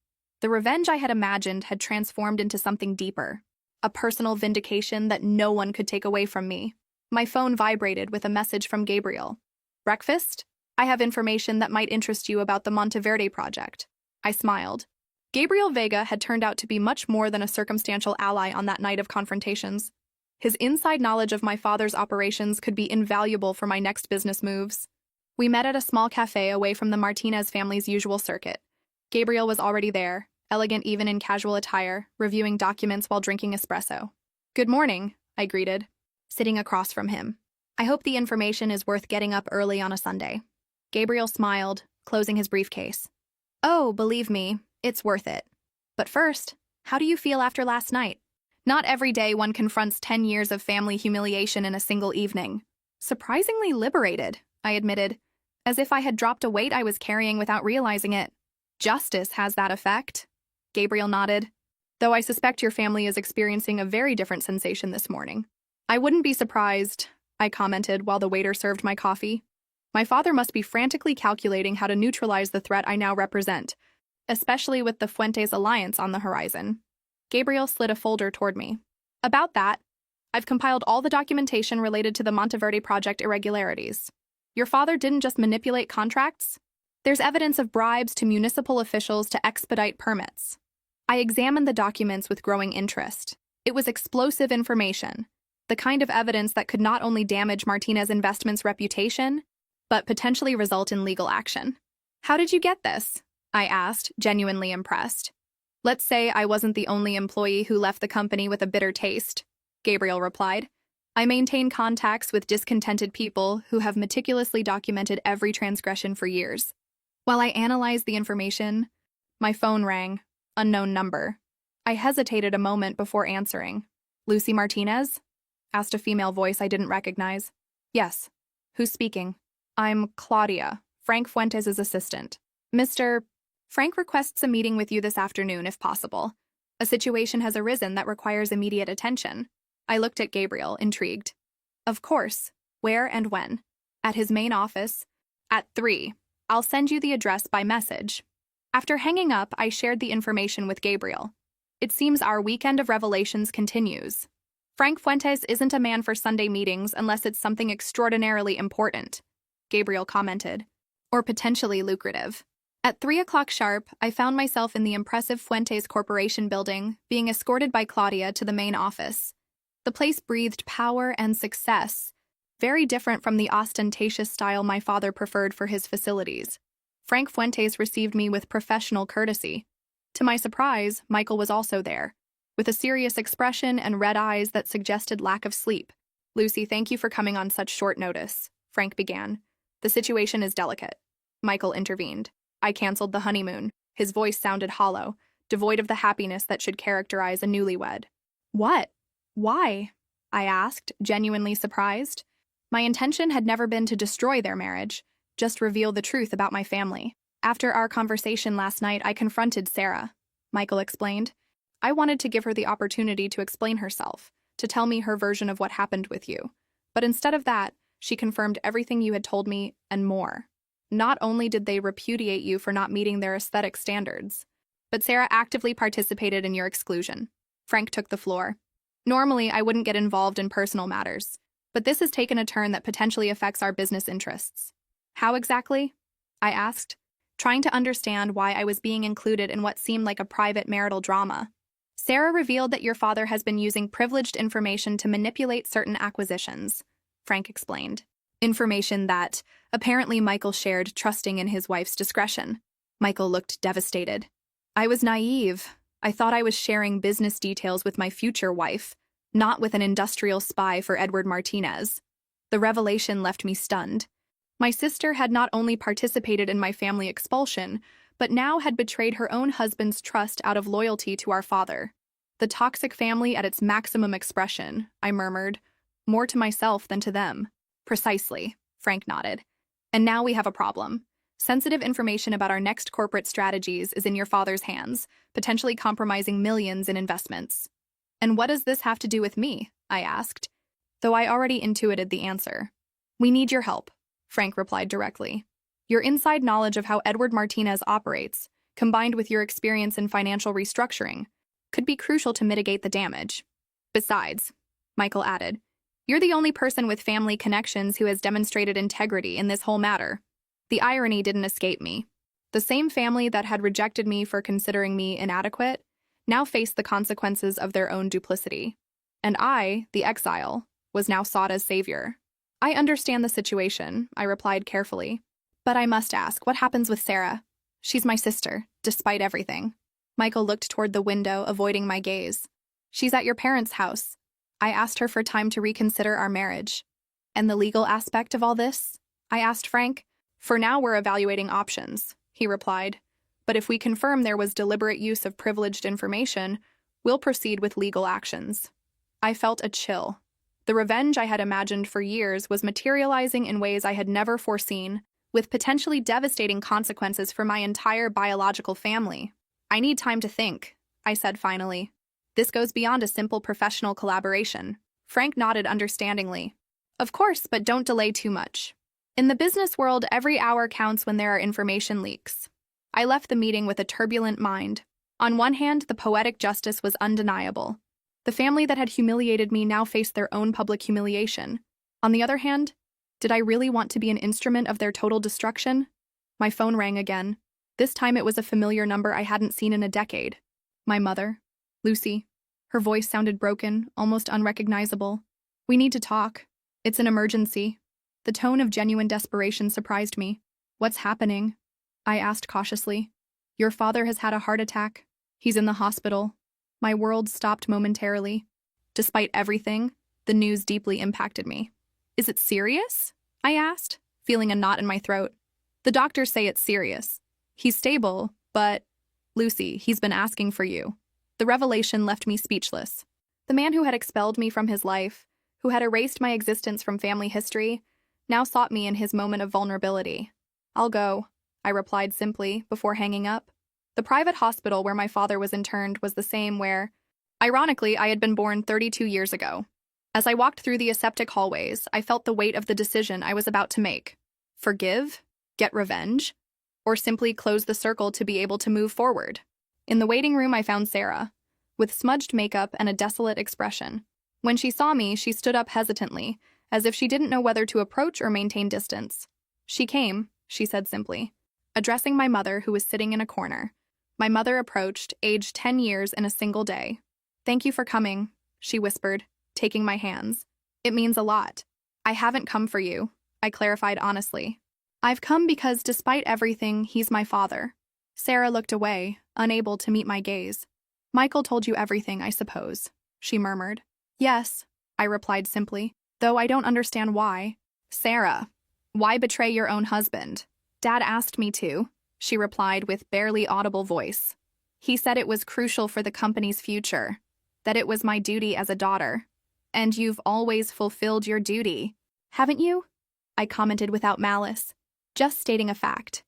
The revenge I had imagined had transformed into something deeper, a personal vindication that no one could take away from me. My phone vibrated with a message from Gabriel. Breakfast? I have information that might interest you about the Monteverde project. I smiled. Gabriel Vega had turned out to be much more than a circumstantial ally on that night of confrontations. His inside knowledge of my father's operations could be invaluable for my next business moves. We met at a small cafe away from the Martinez family's usual circuit. Gabriel was already there, elegant even in casual attire, reviewing documents while drinking espresso. Good morning, I greeted, sitting across from him. I hope the information is worth getting up early on a Sunday. Gabriel smiled, closing his briefcase. Oh, believe me, it's worth it. But first, how do you feel after last night? Not every day one confronts 10 years of family humiliation in a single evening. Surprisingly liberated, I admitted, as if I had dropped a weight I was carrying without realizing it. Justice has that effect. Gabriel nodded. Though I suspect your family is experiencing a very different sensation this morning. I wouldn't be surprised, I commented while the waiter served my coffee. My father must be frantically calculating how to neutralize the threat I now represent, especially with the Fuentes alliance on the horizon. Gabriel slid a folder toward me. About that, I've compiled all the documentation related to the Monteverde project irregularities. Your father didn't just manipulate contracts. There's evidence of bribes to municipal officials to expedite permits. I examined the documents with growing interest. It was explosive information, the kind of evidence that could not only damage Martinez Investments' reputation, but potentially result in legal action. How did you get this? I asked, genuinely impressed. Let's say I wasn't the only employee who left the company with a bitter taste, Gabriel replied. I maintain contacts with discontented people who have meticulously documented every transgression for years. While I analyzed the information, my phone rang, unknown number. I hesitated a moment before answering. Lucy Martinez? Asked a female voice I didn't recognize. Yes. Who's speaking? I'm Claudia, Frank Fuentes' assistant. Mr. Frank requests a meeting with you this afternoon, if possible. A situation has arisen that requires immediate attention. I looked at Gabriel, intrigued. Of course. Where and when? At his main office. At 3. I'll send you the address by message. After hanging up, I shared the information with Gabriel. It seems our weekend of revelations continues. Frank Fuentes isn't a man for Sunday meetings unless it's something extraordinarily important, Gabriel commented, or potentially lucrative. At 3 o'clock sharp, I found myself in the impressive Fuentes Corporation building, being escorted by Claudia to the main office. The place breathed power and success, very different from the ostentatious style my father preferred for his facilities. Frank Fuentes received me with professional courtesy. To my surprise, Michael was also there, with a serious expression and red eyes that suggested lack of sleep. Lucy, thank you for coming on such short notice, Frank began. The situation is delicate. Michael intervened. I canceled the honeymoon. His voice sounded hollow, devoid of the happiness that should characterize a newlywed. What? Why? I asked, genuinely surprised. My intention had never been to destroy their marriage, just reveal the truth about my family. After our conversation last night, I confronted Sarah, Michael explained. I wanted to give her the opportunity to explain herself, to tell me her version of what happened with you. But instead of that, she confirmed everything you had told me and more. Not only did they repudiate you for not meeting their aesthetic standards, but Sarah actively participated in your exclusion. Frank took the floor. Normally, I wouldn't get involved in personal matters, but this has taken a turn that potentially affects our business interests. How exactly? I asked, trying to understand why I was being included in what seemed like a private marital drama. Sarah revealed that your father has been using privileged information to manipulate certain acquisitions, Frank explained. Information that, apparently, Michael shared, trusting in his wife's discretion. Michael looked devastated. I was naive. I thought I was sharing business details with my future wife, not with an industrial spy for Edward Martinez. The revelation left me stunned. My sister had not only participated in my family expulsion, but now had betrayed her own husband's trust out of loyalty to our father. The toxic family at its maximum expression, I murmured, more to myself than to them. Precisely, Frank nodded. And now we have a problem. Sensitive information about our next corporate strategies is in your father's hands, potentially compromising millions in investments. And what does this have to do with me? I asked, though I already intuited the answer. We need your help, Frank replied directly. Your inside knowledge of how Edward Martinez operates, combined with your experience in financial restructuring, could be crucial to mitigate the damage. Besides, Michael added, you're the only person with family connections who has demonstrated integrity in this whole matter. The irony didn't escape me. The same family that had rejected me for considering me inadequate now faced the consequences of their own duplicity. And I, the exile, was now sought as savior. I understand the situation, I replied carefully. But I must ask, what happens with Sarah? She's my sister, despite everything. Michael looked toward the window, avoiding my gaze. She's at your parents' house. I asked her for time to reconsider our marriage. And the legal aspect of all this? I asked Frank. For now, we're evaluating options, he replied. But if we confirm there was deliberate use of privileged information, we'll proceed with legal actions. I felt a chill. The revenge I had imagined for years was materializing in ways I had never foreseen, with potentially devastating consequences for my entire biological family. I need time to think, I said finally. This goes beyond a simple professional collaboration. Frank nodded understandingly. Of course, but don't delay too much. In the business world, every hour counts when there are information leaks. I left the meeting with a turbulent mind. On one hand, the poetic justice was undeniable. The family that had humiliated me now faced their own public humiliation. On the other hand, did I really want to be an instrument of their total destruction? My phone rang again. This time it was a familiar number I hadn't seen in a decade. My mother, Lucy. Her voice sounded broken, almost unrecognizable. We need to talk. It's an emergency. The tone of genuine desperation surprised me. What's happening? I asked cautiously. Your father has had a heart attack. He's in the hospital. My world stopped momentarily. Despite everything, the news deeply impacted me. Is it serious? I asked, feeling a knot in my throat. The doctors say it's serious. He's stable, but... Lucy, he's been asking for you. The revelation left me speechless. The man who had expelled me from his life, who had erased my existence from family history, now sought me in his moment of vulnerability. I'll go, I replied simply, before hanging up. The private hospital where my father was interned was the same where, ironically, I had been born 32 years ago. As I walked through the aseptic hallways, I felt the weight of the decision I was about to make. Forgive? Get revenge? Or simply close the circle to be able to move forward? In the waiting room, I found Sarah, with smudged makeup and a desolate expression. When she saw me, she stood up hesitantly, as if she didn't know whether to approach or maintain distance. She came, she said simply, addressing my mother, who was sitting in a corner. My mother approached, aged 10 years in a single day. Thank you for coming, she whispered, taking my hands. It means a lot. I haven't come for you, I clarified honestly. I've come because, despite everything, he's my father. Sarah looked away, unable to meet my gaze. Michael told you everything, I suppose, she murmured. Yes, I replied simply, though I don't understand why. Sarah, why betray your own husband? Dad asked me to, she replied with barely audible voice. He said it was crucial for the company's future, that it was my duty as a daughter. And you've always fulfilled your duty, haven't you? I commented without malice, just stating a fact.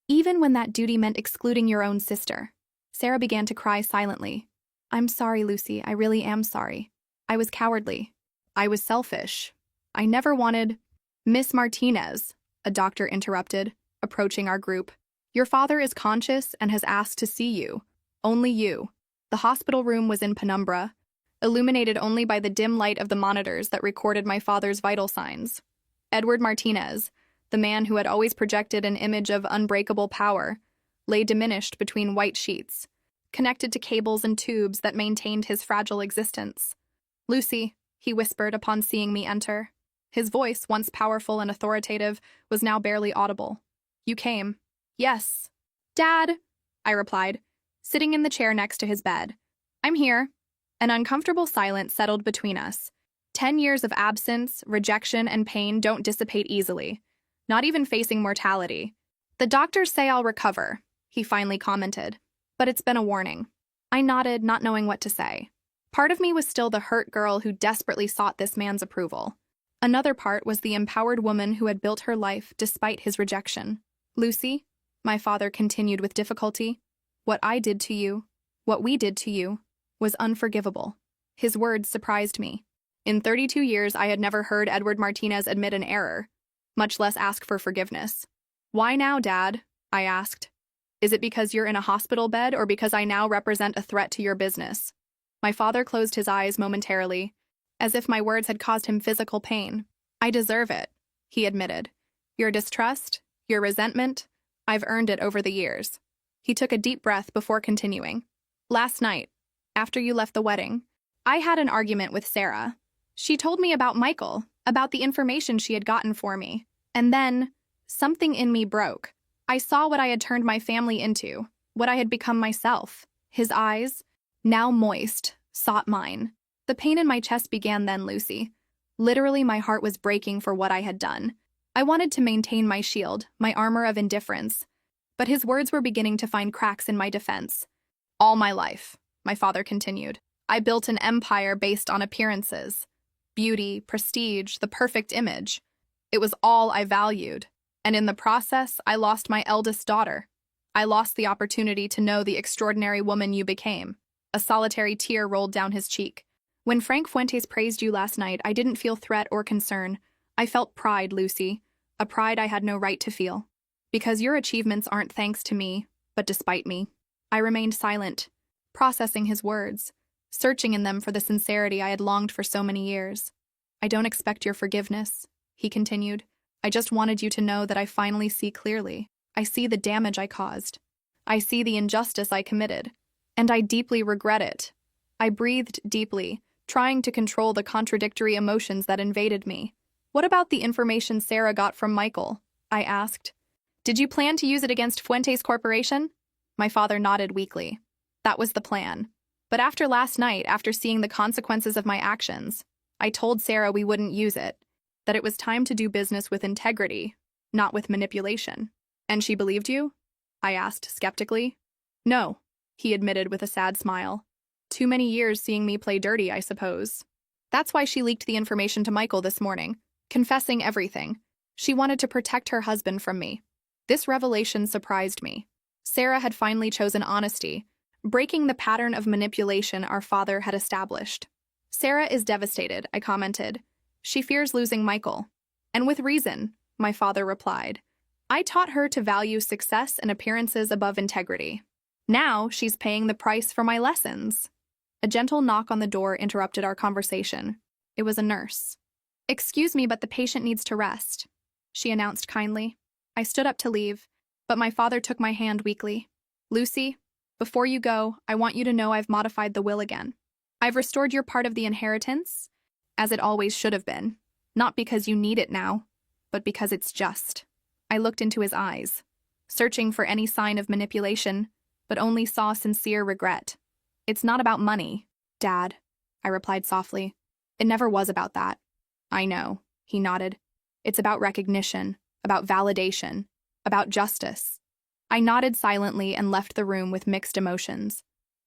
Even when that duty meant excluding your own sister. Sarah began to cry silently. I'm sorry, Lucy, I really am sorry. I was cowardly. I was selfish. I never wanted... Miss Martinez, a doctor interrupted, approaching our group. Your father is conscious and has asked to see you. Only you. The hospital room was in penumbra, illuminated only by the dim light of the monitors that recorded my father's vital signs. Edward Martinez, the man who had always projected an image of unbreakable power, lay diminished between white sheets, connected to cables and tubes that maintained his fragile existence. "Lucy," he whispered upon seeing me enter. His voice, once powerful and authoritative, was now barely audible. "You came." "Yes." "Dad," I replied, sitting in the chair next to his bed. "I'm here." An uncomfortable silence settled between us. 10 years of absence, rejection, and pain don't dissipate easily, not even facing mortality. "The doctors say I'll recover," he finally commented, "but it's been a warning." I nodded, not knowing what to say. Part of me was still the hurt girl who desperately sought this man's approval. Another part was the empowered woman who had built her life despite his rejection. "Lucy," my father continued with difficulty, "what I did to you, what we did to you, was unforgivable." His words surprised me. In 32 years, I had never heard Edward Martinez admit an error, much less ask for forgiveness. "Why now, Dad?" I asked. "Is it because you're in a hospital bed or because I now represent a threat to your business?" My father closed his eyes momentarily, as if my words had caused him physical pain. "I deserve it," he admitted. "Your distrust, your resentment, I've earned it over the years." He took a deep breath before continuing. "Last night, after you left the wedding, I had an argument with Sarah. She told me about Michael, about the information she had gotten for me. And then, something in me broke. I saw what I had turned my family into, what I had become myself." His eyes, now moist, sought mine. The pain in my chest began then, Lucy. Literally, my heart was breaking for what I had done. I wanted to maintain my shield, my armor of indifference. But his words were beginning to find cracks in my defense. "All my life," my father continued, "I built an empire based on appearances. Beauty, prestige, the perfect image. It was all I valued. And in the process, I lost my eldest daughter. I lost the opportunity to know the extraordinary woman you became." A solitary tear rolled down his cheek. "When Frank Fuentes praised you last night, I didn't feel threat or concern. I felt pride, Lucy, a pride I had no right to feel. Because your achievements aren't thanks to me, but despite me." I remained silent, processing his words, searching in them for the sincerity I had longed for so many years. "I don't expect your forgiveness," he continued. "I just wanted you to know that I finally see clearly. I see the damage I caused. I see the injustice I committed. And I deeply regret it." I breathed deeply, trying to control the contradictory emotions that invaded me. "What about the information Sarah got from Michael?" I asked. "Did you plan to use it against Fuentes Corporation?" My father nodded weakly. "That was the plan. But after last night, after seeing the consequences of my actions, I told Sarah we wouldn't use it, that it was time to do business with integrity, not with manipulation." "And she believed you?" I asked skeptically. "No," he admitted with a sad smile. "Too many years seeing me play dirty, I suppose. That's why she leaked the information to Michael this morning, confessing everything. She wanted to protect her husband from me." This revelation surprised me. Sarah had finally chosen honesty, breaking the pattern of manipulation our father had established. "Sarah is devastated," I commented. "She fears losing Michael." "And with reason," my father replied. "I taught her to value success and appearances above integrity. Now she's paying the price for my lessons." A gentle knock on the door interrupted our conversation. It was a nurse. "Excuse me, but the patient needs to rest," she announced kindly. I stood up to leave, but my father took my hand weakly. "Lucy, before you go, I want you to know I've modified the will again. I've restored your part of the inheritance, as it always should have been, not because you need it now, but because it's just." I looked into his eyes, searching for any sign of manipulation, but only saw sincere regret. "It's not about money, Dad," I replied softly. "It never was about that." "I know," he nodded. "It's about recognition, about validation, about justice." I nodded silently and left the room with mixed emotions.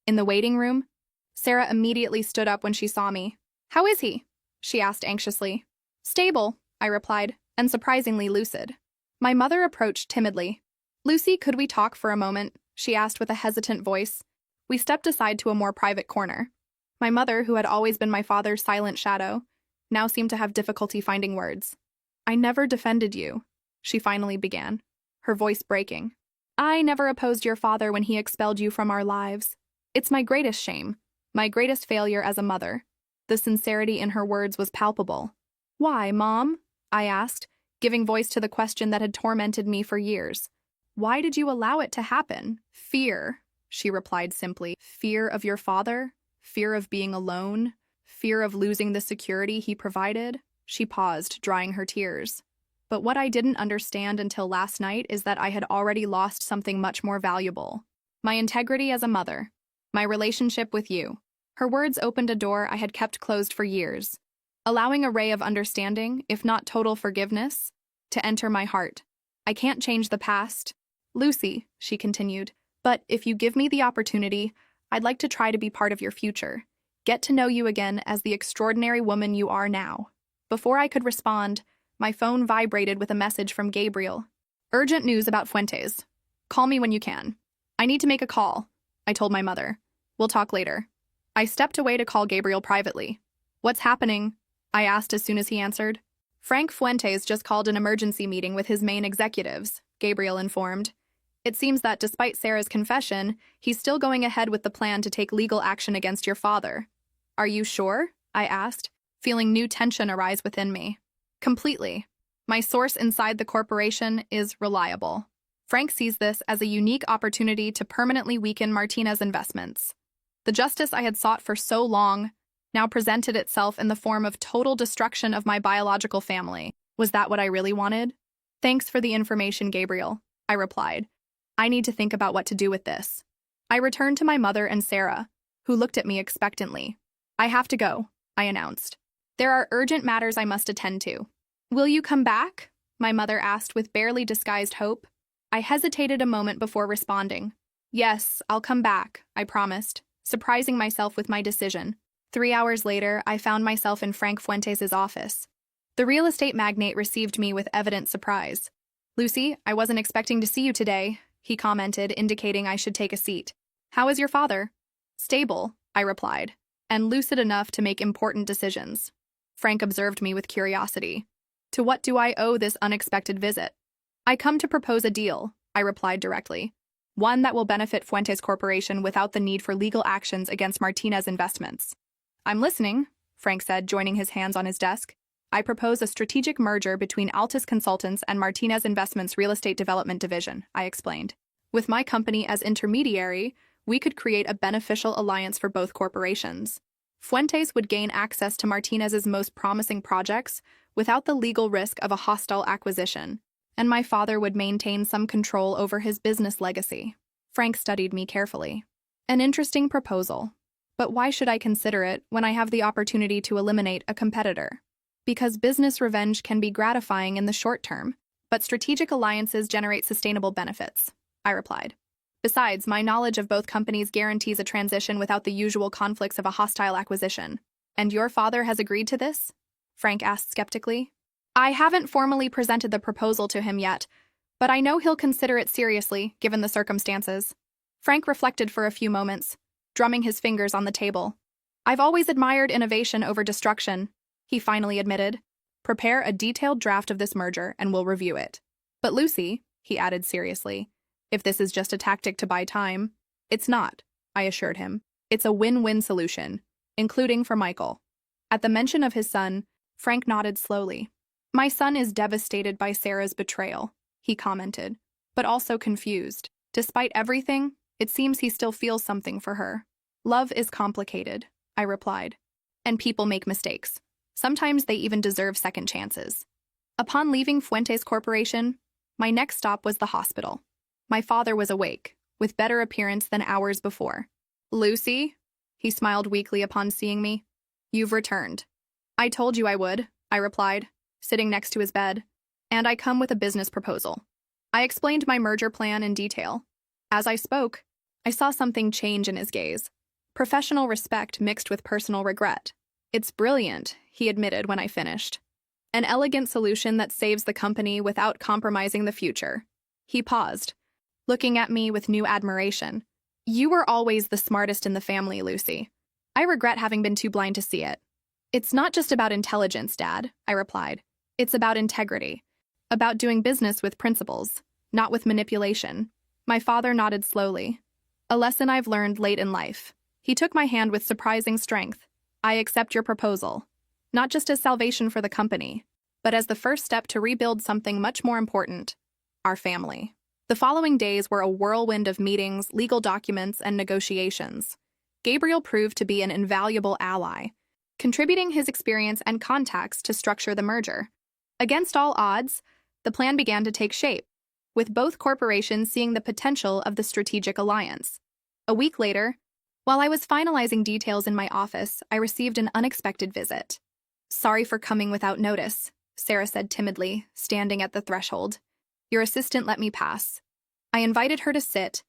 In the waiting room, Sarah immediately stood up when she saw me. "How is he?" she asked anxiously. "Stable," I replied, and surprisingly lucid. My mother approached timidly. "Lucy, could we talk for a moment?" she asked with a hesitant voice. We stepped aside to a more private corner. My mother, who had always been my father's silent shadow, now seemed to have difficulty finding words. "I never defended you," she finally began, her voice breaking. "I never opposed your father when he expelled you from our lives. It's my greatest shame, my greatest failure as a mother." The sincerity in her words was palpable. "Why, Mom?" I asked, giving voice to the question that had tormented me for years. "Why did you allow it to happen?" "Fear," she replied simply. Fear of your father? Fear of being alone? Fear of losing the security he provided? She paused, drying her tears. But what I didn't understand until last night is that I had already lost something much more valuable. My integrity as a mother. My relationship with you. Her words opened a door I had kept closed for years, allowing a ray of understanding, if not total forgiveness, to enter my heart. I can't change the past, Lucy, she continued, but if you give me the opportunity, I'd like to try to be part of your future. Get to know you again as the extraordinary woman you are now. Before I could respond, my phone vibrated with a message from Gabriel. Urgent news about Fuentes. Call me when you can. I need to make a call, I told my mother. We'll talk later. I stepped away to call Gabriel privately. What's happening? I asked as soon as he answered. Frank Fuentes just called an emergency meeting with his main executives, Gabriel informed. It seems that despite Sarah's confession, he's still going ahead with the plan to take legal action against your father. Are you sure? I asked, feeling new tension arise within me. Completely. My source inside the corporation is reliable. Frank sees this as a unique opportunity to permanently weaken Martinez investments. The justice I had sought for so long now presented itself in the form of total destruction of my biological family. Was that what I really wanted? Thanks for the information, Gabriel, I replied. I need to think about what to do with this. I returned to my mother and Sarah, who looked at me expectantly. I have to go, I announced. There are urgent matters I must attend to. Will you come back? My mother asked with barely disguised hope. I hesitated a moment before responding. Yes, I'll come back, I promised, surprising myself with my decision. 3 hours later, I found myself in Frank Fuentes' office. The real estate magnate received me with evident surprise. Lucy, I wasn't expecting to see you today, he commented, indicating I should take a seat. How is your father? Stable, I replied, and lucid enough to make important decisions. Frank observed me with curiosity. To what do I owe this unexpected visit? I come to propose a deal, I replied directly. One that will benefit Fuentes Corporation without the need for legal actions against Martinez investments. I'm listening, Frank said, joining his hands on his desk. I propose a strategic merger between Altus Consultants and Martinez Investments Real Estate Development Division, I explained. With my company as intermediary, we could create a beneficial alliance for both corporations. Fuentes would gain access to Martinez's most promising projects without the legal risk of a hostile acquisition, and my father would maintain some control over his business legacy. Frank studied me carefully. An interesting proposal. But why should I consider it when I have the opportunity to eliminate a competitor? Because business revenge can be gratifying in the short term, but strategic alliances generate sustainable benefits, I replied. Besides, my knowledge of both companies guarantees a transition without the usual conflicts of a hostile acquisition. And your father has agreed to this? Frank asked skeptically. I haven't formally presented the proposal to him yet, but I know he'll consider it seriously, given the circumstances. Frank reflected for a few moments, drumming his fingers on the table. I've always admired innovation over destruction, he finally admitted. Prepare a detailed draft of this merger and we'll review it. But Lucy, he added seriously, if this is just a tactic to buy time, it's not, I assured him. It's a win-win solution, including for Michael. At the mention of his son, Frank nodded slowly. My son is devastated by Sarah's betrayal, he commented, but also confused. Despite everything, it seems he still feels something for her. Love is complicated, I replied. And people make mistakes. Sometimes they even deserve second chances. Upon leaving Fuentes Corporation, my next stop was the hospital. My father was awake, with better appearance than hours before. Lucy? He smiled weakly upon seeing me. You've returned. I told you I would, I replied, sitting next to his bed. And I come with a business proposal. I explained my merger plan in detail. As I spoke, I saw something change in his gaze. Professional respect mixed with personal regret. It's brilliant, he admitted when I finished. An elegant solution that saves the company without compromising the future. He paused, looking at me with new admiration. You were always the smartest in the family, Lucy. I regret having been too blind to see it. It's not just about intelligence, Dad, I replied. It's about integrity. About doing business with principles, not with manipulation. My father nodded slowly. A lesson I've learned late in life. He took my hand with surprising strength. I accept your proposal. Not just as salvation for the company, but as the first step to rebuild something much more important. Our family. The following days were a whirlwind of meetings, legal documents, and negotiations. Gabriel proved to be an invaluable ally, contributing his experience and contacts to structure the merger. Against all odds, the plan began to take shape, with both corporations seeing the potential of the strategic alliance. A week later, while I was finalizing details in my office, I received an unexpected visit. "Sorry for coming without notice," Sarah said timidly, standing at the threshold. "Your assistant let me pass." I invited her to sit,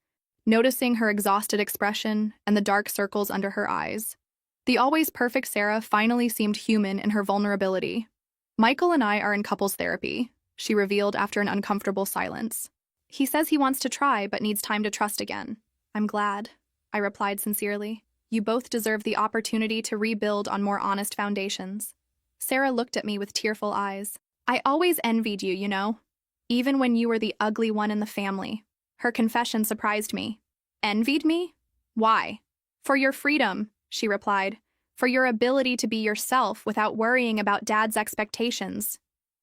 noticing her exhausted expression and the dark circles under her eyes. The always perfect Sarah finally seemed human in her vulnerability. "Michael and I are in couples therapy," she revealed after an uncomfortable silence. "He says he wants to try but needs time to trust again." "I'm glad," I replied sincerely. "You both deserve the opportunity to rebuild on more honest foundations." Sarah looked at me with tearful eyes. "I always envied you, you know, even when you were the ugly one in the family." Her confession surprised me. "Envied me? Why?" "For your freedom," she replied. "For your ability to be yourself without worrying about Dad's expectations.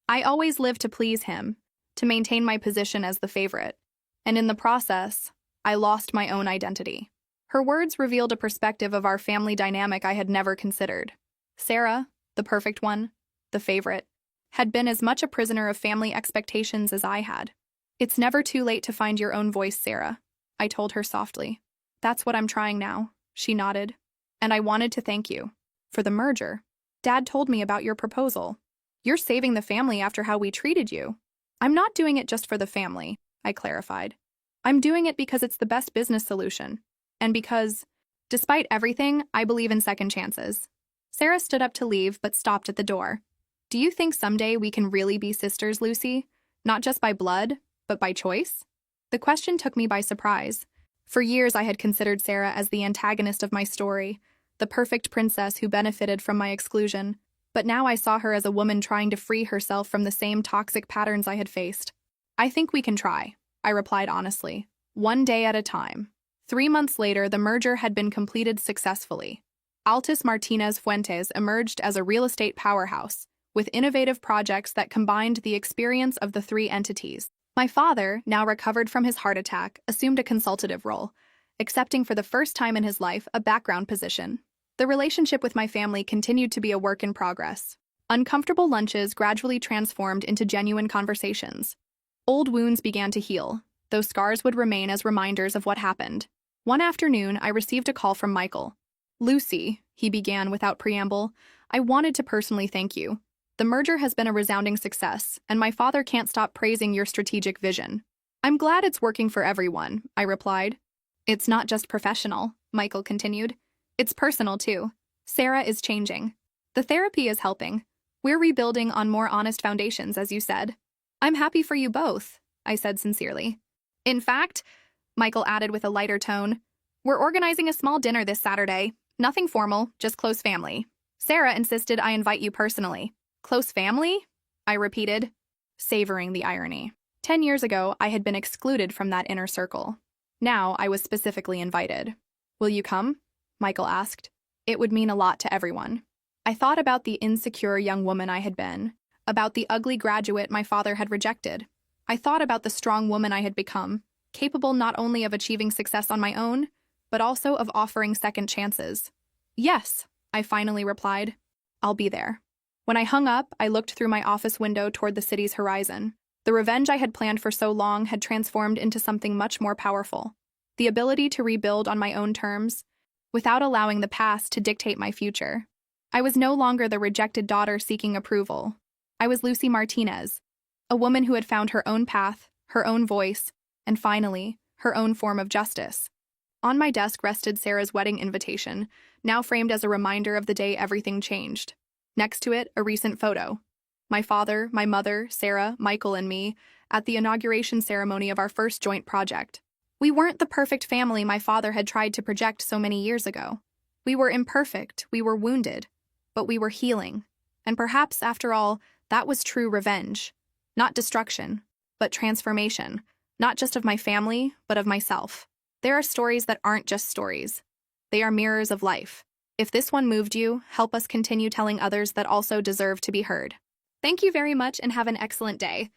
I always lived to please him, to maintain my position as the favorite. And in the process, I lost my own identity." Her words revealed a perspective of our family dynamic I had never considered. Sarah, the perfect one, the favorite, had been as much a prisoner of family expectations as I had. "It's never too late to find your own voice, Sarah," I told her softly. "That's what I'm trying now," she nodded. "And I wanted to thank you for the merger. Dad told me about your proposal. You're saving the family after how we treated you." "I'm not doing it just for the family," I clarified. "I'm doing it because it's the best business solution. And because, despite everything, I believe in second chances." Sarah stood up to leave but stopped at the door. "Do you think someday we can really be sisters, Lucy? Not just by blood, but by choice?" The question took me by surprise. For years I had considered Sarah as the antagonist of my story, the perfect princess who benefited from my exclusion. But now I saw her as a woman trying to free herself from the same toxic patterns I had faced. "I think we can try," I replied honestly. "One day at a time." 3 months later, the merger had been completed successfully. Altus Martinez Fuentes emerged as a real estate powerhouse, with innovative projects that combined the experience of the three entities. My father, now recovered from his heart attack, assumed a consultative role, accepting for the first time in his life a background position. The relationship with my family continued to be a work in progress. Uncomfortable lunches gradually transformed into genuine conversations. Old wounds began to heal, though scars would remain as reminders of what happened. One afternoon, I received a call from Michael. "Lucy," he began without preamble, "I wanted to personally thank you. The merger has been a resounding success, and my father can't stop praising your strategic vision." "I'm glad it's working for everyone," I replied. "It's not just professional," Michael continued. "It's personal, too. Sarah is changing. The therapy is helping. We're rebuilding on more honest foundations, as you said." "I'm happy for you both," I said sincerely. "In fact," Michael added with a lighter tone, "we're organizing a small dinner this Saturday. Nothing formal, just close family. Sarah insisted I invite you personally." "Close family?" I repeated, savoring the irony. 10 years ago, I had been excluded from that inner circle. Now I was specifically invited. "Will you come?" Michael asked. "It would mean a lot to everyone." I thought about the insecure young woman I had been, about the ugly graduate my father had rejected. I thought about the strong woman I had become, capable not only of achieving success on my own, but also of offering second chances. "Yes," I finally replied. "I'll be there." When I hung up, I looked through my office window toward the city's horizon. The revenge I had planned for so long had transformed into something much more powerful. The ability to rebuild on my own terms, without allowing the past to dictate my future. I was no longer the rejected daughter seeking approval. I was Lucy Martinez, a woman who had found her own path, her own voice, and finally, her own form of justice. On my desk rested Sarah's wedding invitation, now framed as a reminder of the day everything changed. Next to it, a recent photo. My father, my mother, Sarah, Michael, and me at the inauguration ceremony of our first joint project. We weren't the perfect family my father had tried to project so many years ago. We were imperfect, we were wounded, but we were healing. And perhaps, after all, that was true revenge. Not destruction, but transformation, not just of my family, but of myself. There are stories that aren't just stories. They are mirrors of life. If this one moved you, help us continue telling others that also deserve to be heard. Thank you very much and have an excellent day.